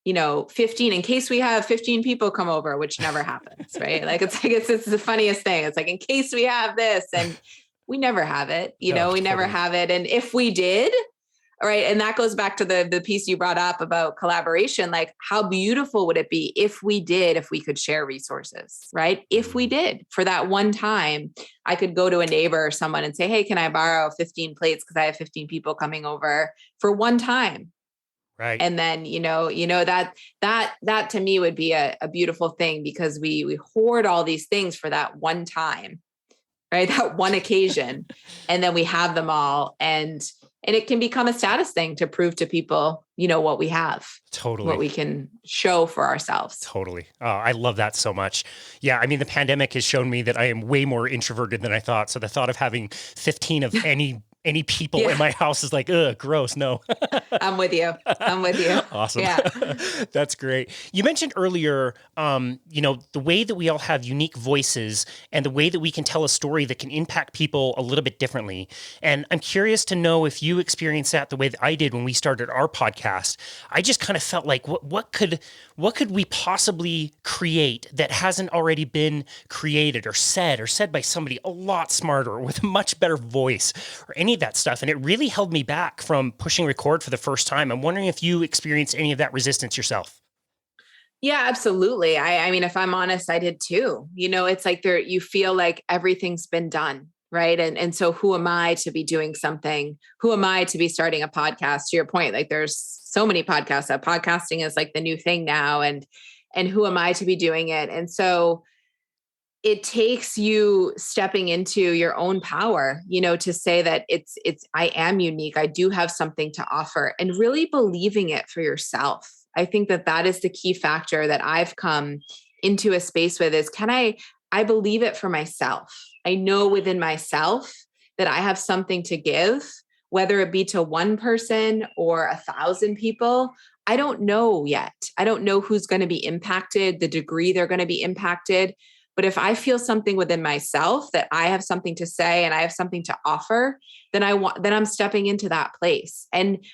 15 in case we have 15 people come over, which never happens, right? It's the funniest thing. It's like, in case we have this, and we never have it, we never have it. And if we did, all right. And that goes back to the piece you brought up about collaboration. Like, how beautiful would it be if we could share resources, right? If we did, for that one time, I could go to a neighbor or someone and say, hey, can I borrow 15 plates? Because I have 15 people coming over for one time. Right. And then, that to me would be a beautiful thing, because we hoard all these things for that one time, right? That one occasion. And then we have them all. And it can become a status thing to prove to people, what we have. Totally. What we can show for ourselves. Totally. Oh, I love that so much. Yeah. I mean, the pandemic has shown me that I am way more introverted than I thought. So the thought of having 15 of any people in Yeah. my house is like, ugh, gross. No. I'm with you. I'm with you. Awesome. Yeah. That's great. You mentioned earlier, the way that we all have unique voices and the way that we can tell a story that can impact people a little bit differently. And I'm curious to know if you experienced that the way that I did when we started our podcast. I just kind of felt like, what could we possibly create that hasn't already been created or said by somebody a lot smarter with a much better voice or any of that stuff. And it really held me back from pushing record for the first time. I'm wondering if you experienced any of that resistance yourself. Yeah, absolutely. I mean, if I'm honest, I did too. It's like you feel like everything's been done. Right. And so who am I to be doing something? Who am I to be starting a podcast? To your point, like there's so many podcasts. Podcasting is like the new thing now. And who am I to be doing it? And so it takes you stepping into your own power, to say that I am unique. I do have something to offer, and really believing it for yourself. I think that is the key factor that I've come into a space with is, I believe it for myself. I know within myself that I have something to give, whether it be to one person or 1,000 people. I don't know yet. I don't know who's going to be impacted, the degree they're going to be impacted. But if I feel something within myself that I have something to say and I have something to offer, then I'm stepping into that place. And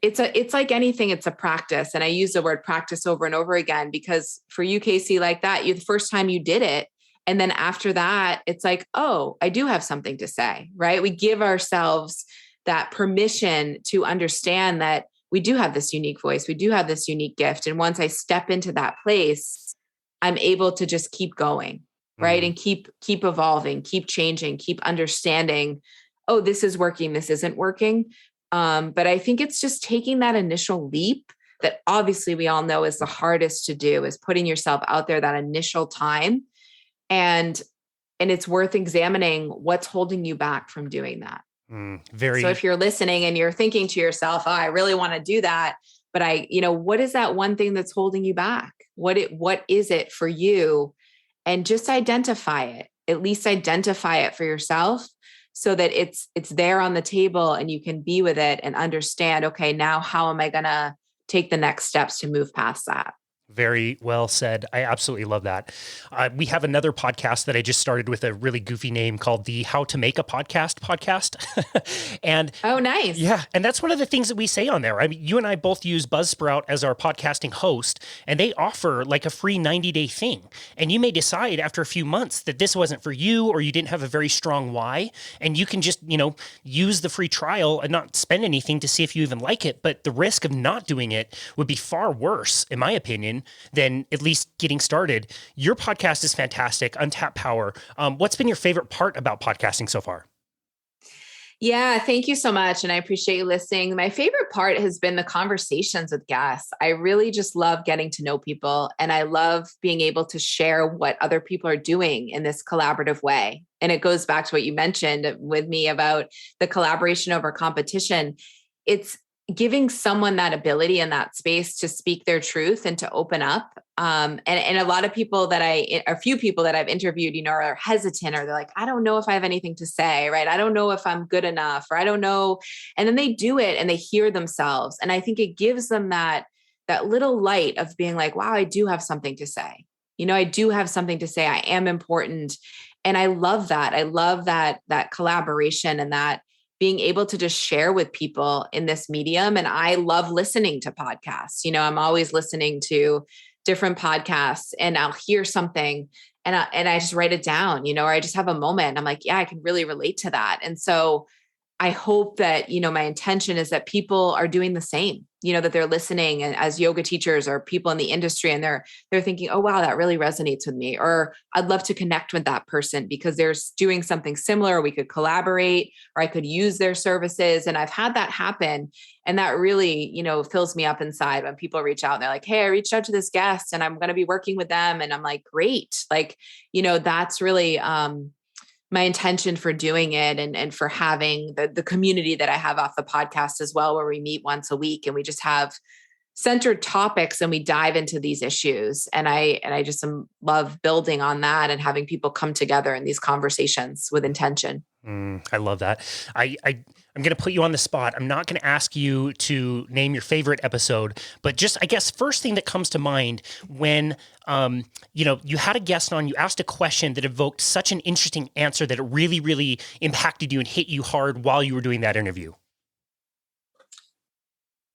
it's like anything, it's a practice. And I use the word practice over and over again, because for you, Casey, like that, the first time you did it. And then after that, it's like, oh, I do have something to say, right? We give ourselves that permission to understand that we do have this unique voice. We do have this unique gift. And once I step into that place, I'm able to just keep going, right? And keep evolving, keep changing, keep understanding, oh, this is working, this isn't working. But I think it's just taking that initial leap that obviously we all know is the hardest to do, is putting yourself out there that initial time. And it's worth examining what's holding you back from doing that. So if you're listening and you're thinking to yourself, oh, I really want to do that, but what is that one thing that's holding you back? What is it for you? And just identify it, at least identify it for yourself, so that it's there on the table and you can be with it and understand, okay, now how am I going to take the next steps to move past that? Very well said. I absolutely love that. We have another podcast that I just started with a really goofy name called the How to Make a Podcast. And oh, nice. Yeah. And that's one of the things that we say on there. I mean, you and I both use Buzzsprout as our podcasting host, and they offer like a free 90-day thing. And you may decide after a few months that this wasn't for you, or you didn't have a very strong why. And you can just, use the free trial and not spend anything to see if you even like it. But the risk of not doing it would be far worse, in my opinion, than at least getting started. Your podcast is fantastic, Untapped Power. What's been your favorite part about podcasting so far? Yeah, thank you so much. And I appreciate you listening. My favorite part has been the conversations with guests. I really just love getting to know people, and I love being able to share what other people are doing in this collaborative way. And it goes back to what you mentioned with me about the collaboration over competition. It's giving someone that ability in that space to speak their truth and to open up. And a lot of people a few people that I've interviewed, are hesitant, or they're like, I don't know if I have anything to say, right? I don't know if I'm good enough, or I don't know. And then they do it and they hear themselves. And I think it gives them that little light of being like, wow, I do have something to say. I do have something to say. I am important. And I love that. I love that collaboration and that being able to just share with people in this medium. And I love listening to podcasts. I'm always listening to different podcasts, and I'll hear something and I just write it down, or I just have a moment. I'm like, yeah, I can really relate to that. And so I hope that, my intention is that people are doing the same, that they're listening, and as yoga teachers or people in the industry, and they're thinking, oh, wow, that really resonates with me. Or I'd love to connect with that person because they're doing something similar. We could collaborate, or I could use their services. And I've had that happen. And that really, fills me up inside when people reach out and they're like, hey, I reached out to this guest and I'm going to be working with them. And I'm like, great. Like, that's really, my intention for doing it, and for having the community that I have off the podcast as well, where we meet once a week and we just have centered topics and we dive into these issues. And I just love building on that and having people come together in these conversations with intention. I love that. I'm going to put you on the spot. I'm not going to ask you to name your favorite episode, but just, I guess, first thing that comes to mind when, you had a guest on, you asked a question that evoked such an interesting answer that it really, really impacted you and hit you hard while you were doing that interview.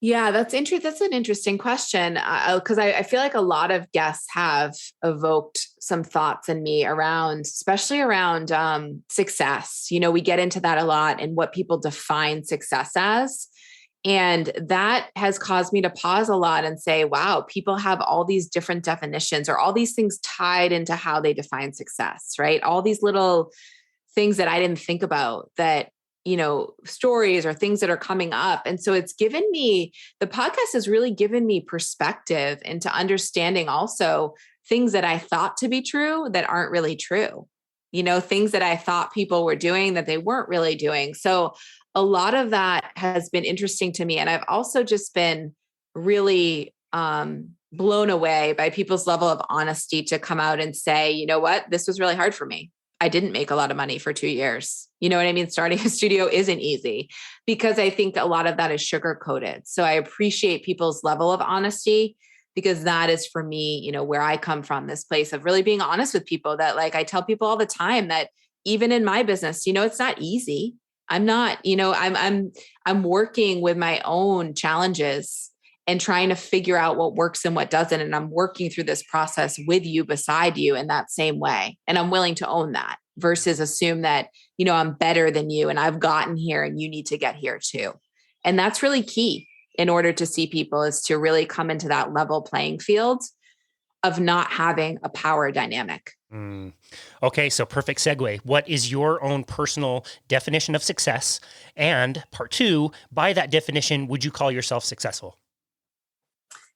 Yeah, that's an interesting question because I feel like a lot of guests have evoked some thoughts in me around, especially around success. We get into that a lot and what people define success as. And that has caused me to pause a lot and say, wow, people have all these different definitions or all these things tied into how they define success, right? All these little things that I didn't think about that, stories or things that are coming up. And so the podcast has really given me perspective into understanding also things that I thought to be true that aren't really true, things that I thought people were doing that they weren't really doing. So a lot of that has been interesting to me. And I've also just been really blown away by people's level of honesty to come out and say, you know what, this was really hard for me. I didn't make a lot of money for 2 years. You know what I mean? Starting a studio isn't easy because I think a lot of that is sugar coated. So I appreciate people's level of honesty because that is for me, where I come from, this place of really being honest with people that I tell people all the time that even in my business, it's not easy. I'm not, I'm working with my own challenges and trying to figure out what works and what doesn't. And I'm working through this process with you, beside you in that same way. And I'm willing to own that versus assume that, I'm better than you and I've gotten here and you need to get here too. And that's really key in order to see people is to really come into that level playing field of not having a power dynamic. Okay, so perfect segue. What is your own personal definition of success? And part two, by that definition, would you call yourself successful?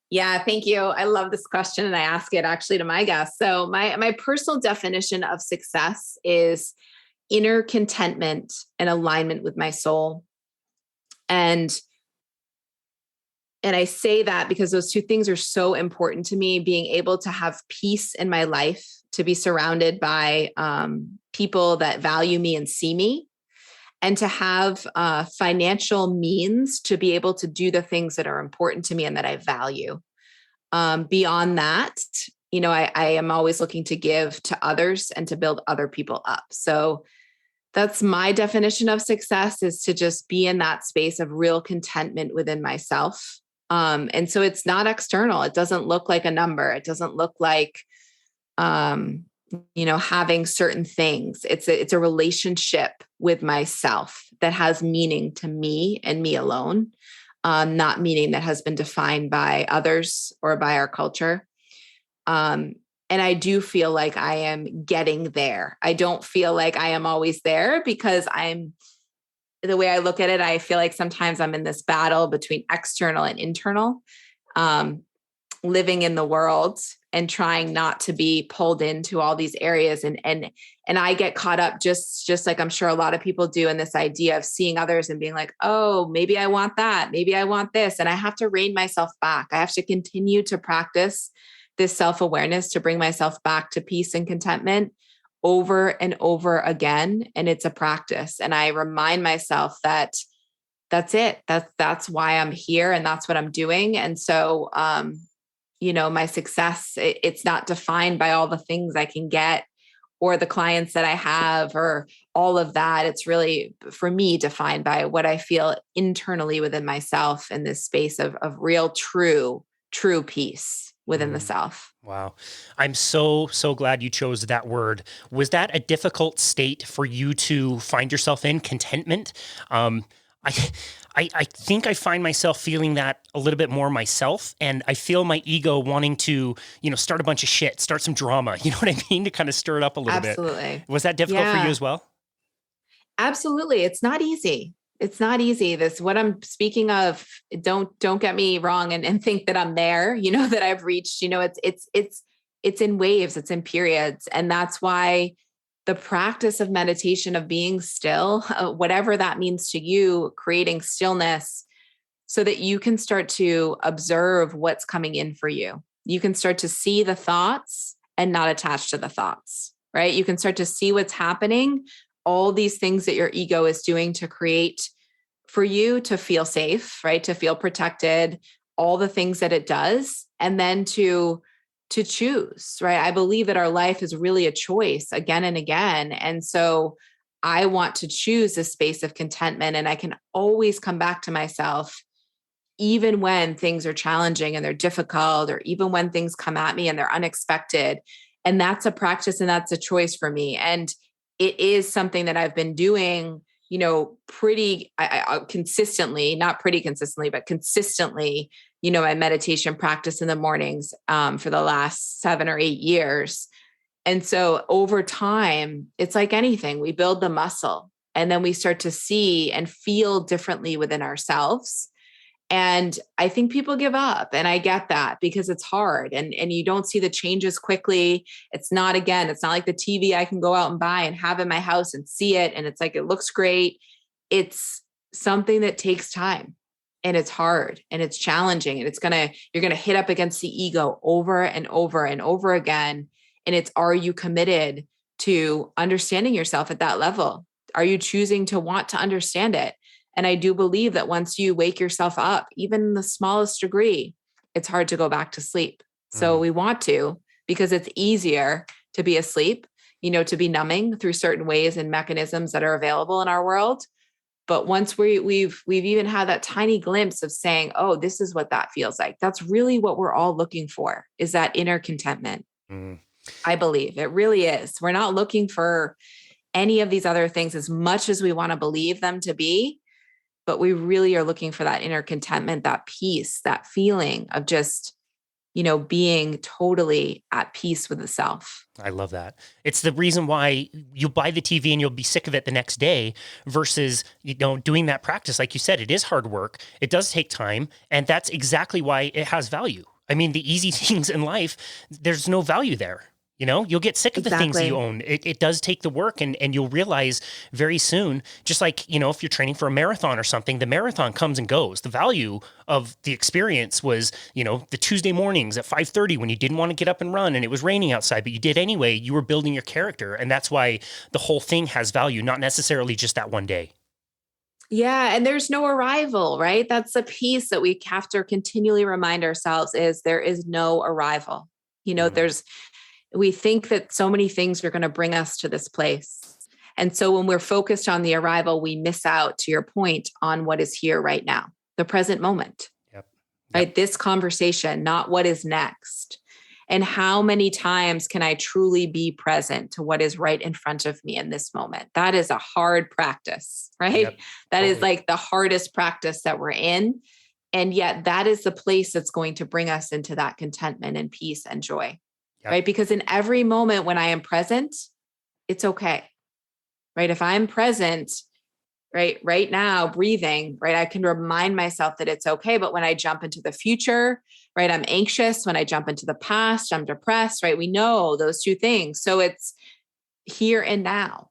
Yeah, thank you. I love this question and I ask it actually to my guests. So my personal definition of success is inner contentment and alignment with my soul. And I say that because those two things are so important to me, being able to have peace in my life, to be surrounded by people that value me and see me, and to have financial means to be able to do the things that are important to me and that I value. Beyond that, I am always looking to give to others and to build other people up. So that's my definition of success, is to just be in that space of real contentment within myself. And so it's not external. It doesn't look like a number. It doesn't look like, having certain things. It's a relationship with myself that has meaning to me and me alone, not meaning that has been defined by others or by our culture. And I do feel like I am getting there. I don't feel like I am always there because the way I look at it, I feel like sometimes I'm in this battle between external and internal, living in the world and trying not to be pulled into all these areas. And I get caught up just like I'm sure a lot of people do in this idea of seeing others and being like, oh, maybe I want that. Maybe I want this. And I have to rein myself back. I have to continue to practice this self-awareness to bring myself back to peace and contentment over and over again. And it's a practice. And I remind myself that that's it. That's why I'm here and that's what I'm doing. And so, my success, it's not defined by all the things I can get or the clients that I have or all of that. It's really, for me, defined by what I feel internally within myself in this space of real, true peace within the self. Wow. I'm so glad you chose that word. Was that a difficult state for you to find yourself in, contentment? I think I find myself feeling that a little bit more myself, and I feel my ego wanting to, start a bunch of shit, start some drama, you know what I mean? To kind of stir it up a little bit. Absolutely. Was that difficult for you as well? Absolutely. It's not easy. It's not easy. This, what I'm speaking of, don't get me wrong and think that I'm there, that I've reached, it's in waves, it's in periods. And that's why the practice of meditation, of being still, whatever that means to you, creating stillness so that you can start to observe what's coming in for you. You can start to see the thoughts and not attach to the thoughts, right? You can start to see what's happening all these things that your ego is doing to create for you to feel safe, right? To feel protected, all the things that it does, and then to choose, right? I believe that our life is really a choice again and again. And so I want to choose this space of contentment, and I can always come back to myself even when things are challenging and they're difficult, or even when things come at me and they're unexpected. And that's a practice and that's a choice for me. And it is something that I've been doing, pretty consistently, not pretty consistently, but consistently, my meditation practice in the mornings for the last 7 or 8 years. And so over time, it's like anything, we build the muscle and then we start to see and feel differently within ourselves. And I think people give up, and I get that because it's hard and you don't see the changes quickly. It's not like the TV I can go out and buy and have in my house and see it. And it's like, it looks great. It's something that takes time, and it's hard and it's challenging, and you're going to hit up against the ego over and over and over again. And it's, are you committed to understanding yourself at that level? Are you choosing to want to understand it? And I do believe that once you wake yourself up, even in the smallest degree, it's hard to go back to sleep. So we want to, because it's easier to be asleep, to be numbing through certain ways and mechanisms that are available in our world. But once we've even had that tiny glimpse of saying, oh, this is what that feels like. That's really what we're all looking for, is that inner contentment. I believe it really is. We're not looking for any of these other things as much as we want to believe them to be. But we really are looking for that inner contentment, that peace, that feeling of just, being totally at peace with the self. I love that. It's the reason why you buy the TV and you'll be sick of it the next day versus, doing that practice. Like you said, it is hard work. It does take time. And that's exactly why it has value. I mean, the easy things in life, there's no value there. You'll get sick of the things you own. It does take the work, and you'll realize very soon, just like, if you're training for a marathon or something, the marathon comes and goes. The value of the experience was, the Tuesday mornings at 5:30 when you didn't want to get up and run and it was raining outside, but you did anyway. You were building your character. And that's why the whole thing has value, not necessarily just that one day. Yeah. And there's no arrival, right? That's the piece that we have to continually remind ourselves, is there is no arrival. We think that so many things are going to bring us to this place. And so when we're focused on the arrival, we miss out, to your point, on what is here right now, the present moment, right? This conversation, not what is next. And how many times can I truly be present to what is right in front of me in this moment? That is a hard practice, right? That is like the hardest practice that we're in. And yet that is the place that's going to bring us into that contentment and peace and joy. Right? Because in every moment when I am present, it's okay. Right? If I'm present, right now, breathing, right, I can remind myself that it's okay. But when I jump into the future, right, I'm anxious. When I jump into the past, I'm depressed, right? We know those two things. So it's here and now,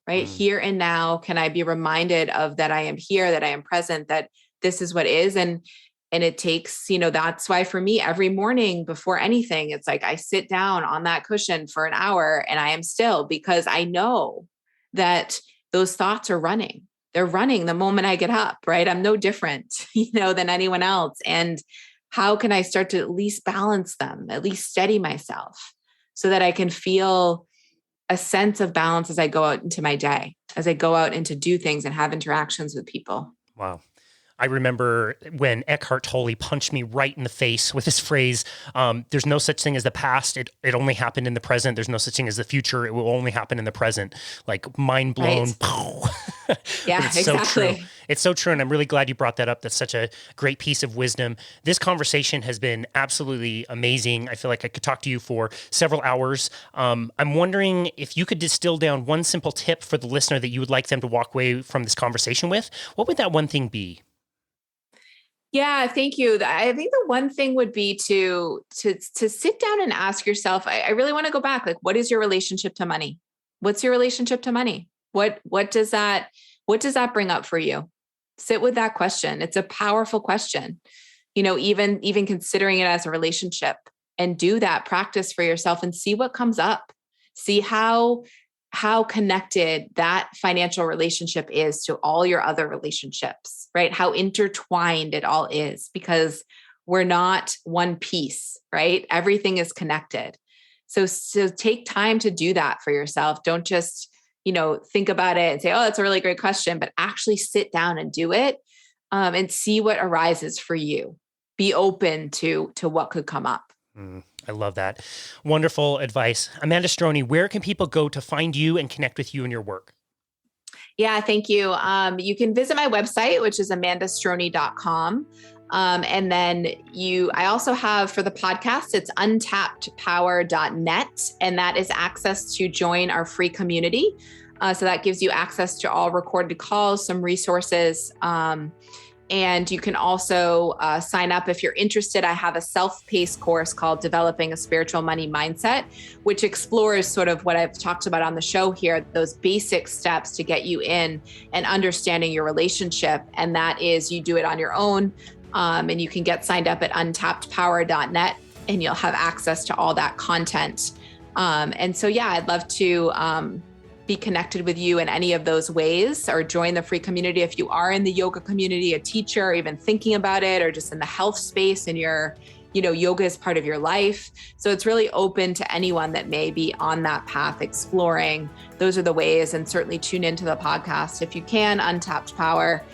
right? Here and now, can I be reminded of that I am here, that I am present, that this is what is. And it takes, that's why for me, every morning before anything, it's like I sit down on that cushion for an hour and I am still, because I know that those thoughts are running. They're running the moment I get up, right? I'm no different, than anyone else. And how can I start to at least balance them, at least steady myself so that I can feel a sense of balance as I go out into my day, as I go out and to do things and have interactions with people. Wow. I remember when Eckhart Tolle punched me right in the face with his phrase, there's no such thing as the past. It only happened in the present. There's no such thing as the future. It will only happen in the present. Like mind blown. Right. Yeah, it's exactly. So true. It's so true. And I'm really glad you brought that up. That's such a great piece of wisdom. This conversation has been absolutely amazing. I feel like I could talk to you for several hours. I'm wondering if you could distill down one simple tip for the listener that you would like them to walk away from this conversation with. What would that one thing be? Yeah, thank you. I think the one thing would be to sit down and ask yourself, I really want to go back. Like, what is your relationship to money? What's your relationship to money? What does that bring up for you? Sit with that question. It's a powerful question. Even considering it as a relationship, and do that practice for yourself and see what comes up. See how how connected that financial relationship is to all your other relationships, right? How intertwined it all is, because we're not one piece, right? Everything is connected. So take time to do that for yourself. Don't just, think about it and say, oh, that's a really great question, but actually sit down and do it, and see what arises for you. Be open to what could come up. I love that. Wonderful advice. Amanda Strojny, where can people go to find you and connect with you and your work? Yeah, thank you. You can visit my website, which is amandastrojny.com. And then I also have, for the podcast, it's untappedpower.net. And that is access to join our free community. So that gives you access to all recorded calls, some resources. And you can also sign up if you're interested. I have a self-paced course called Developing a Spiritual Money Mindset, which explores sort of what I've talked about on the show here, those basic steps to get you in and understanding your relationship. And that is, you do it on your own. And you can get signed up at untappedpower.net, and you'll have access to all that content. And so, yeah, I'd love to be connected with you in any of those ways, or join the free community if you are in the yoga community, a teacher, or even thinking about it, or just in the health space and yoga is part of your life. So it's really open to anyone that may be on that path exploring. Those are the ways, and certainly tune into the podcast if you can. Untapped Power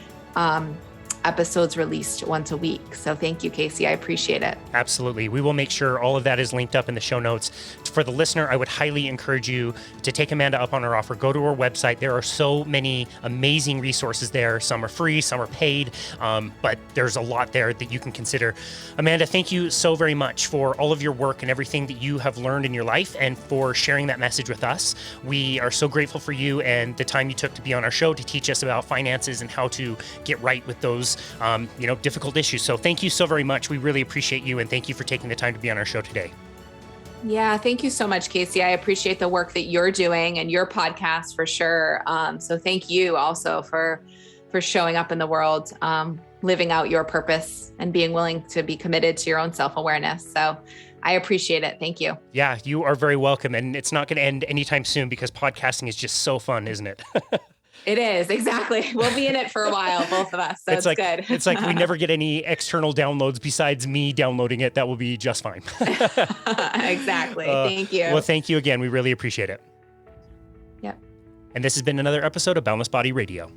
episodes released once a week. So thank you, Casey. I appreciate it. Absolutely. We will make sure all of that is linked up in the show notes. For the listener, I would highly encourage you to take Amanda up on her offer. Go to her website. There are so many amazing resources there. Some are free, some are paid, but there's a lot there that you can consider. Amanda, thank you so very much for all of your work and everything that you have learned in your life, and for sharing that message with us. We are so grateful for you and the time you took to be on our show to teach us about finances and how to get right with those difficult issues. So thank you so very much. We really appreciate you, and thank you for taking the time to be on our show today. Yeah, thank you so much, Casey. I appreciate the work that you're doing and your podcast for sure. So thank you also for showing up in the world, living out your purpose and being willing to be committed to your own self-awareness. So I appreciate it. Thank you. Yeah, you are very welcome. And it's not going to end anytime soon, because podcasting is just so fun, isn't it? It is, exactly. We'll be in it for a while, both of us. So it's good. It's like we never get any external downloads besides me downloading it. That will be just fine. Exactly. Thank you. Well, thank you again. We really appreciate it. Yep. And this has been another episode of Boundless Body Radio.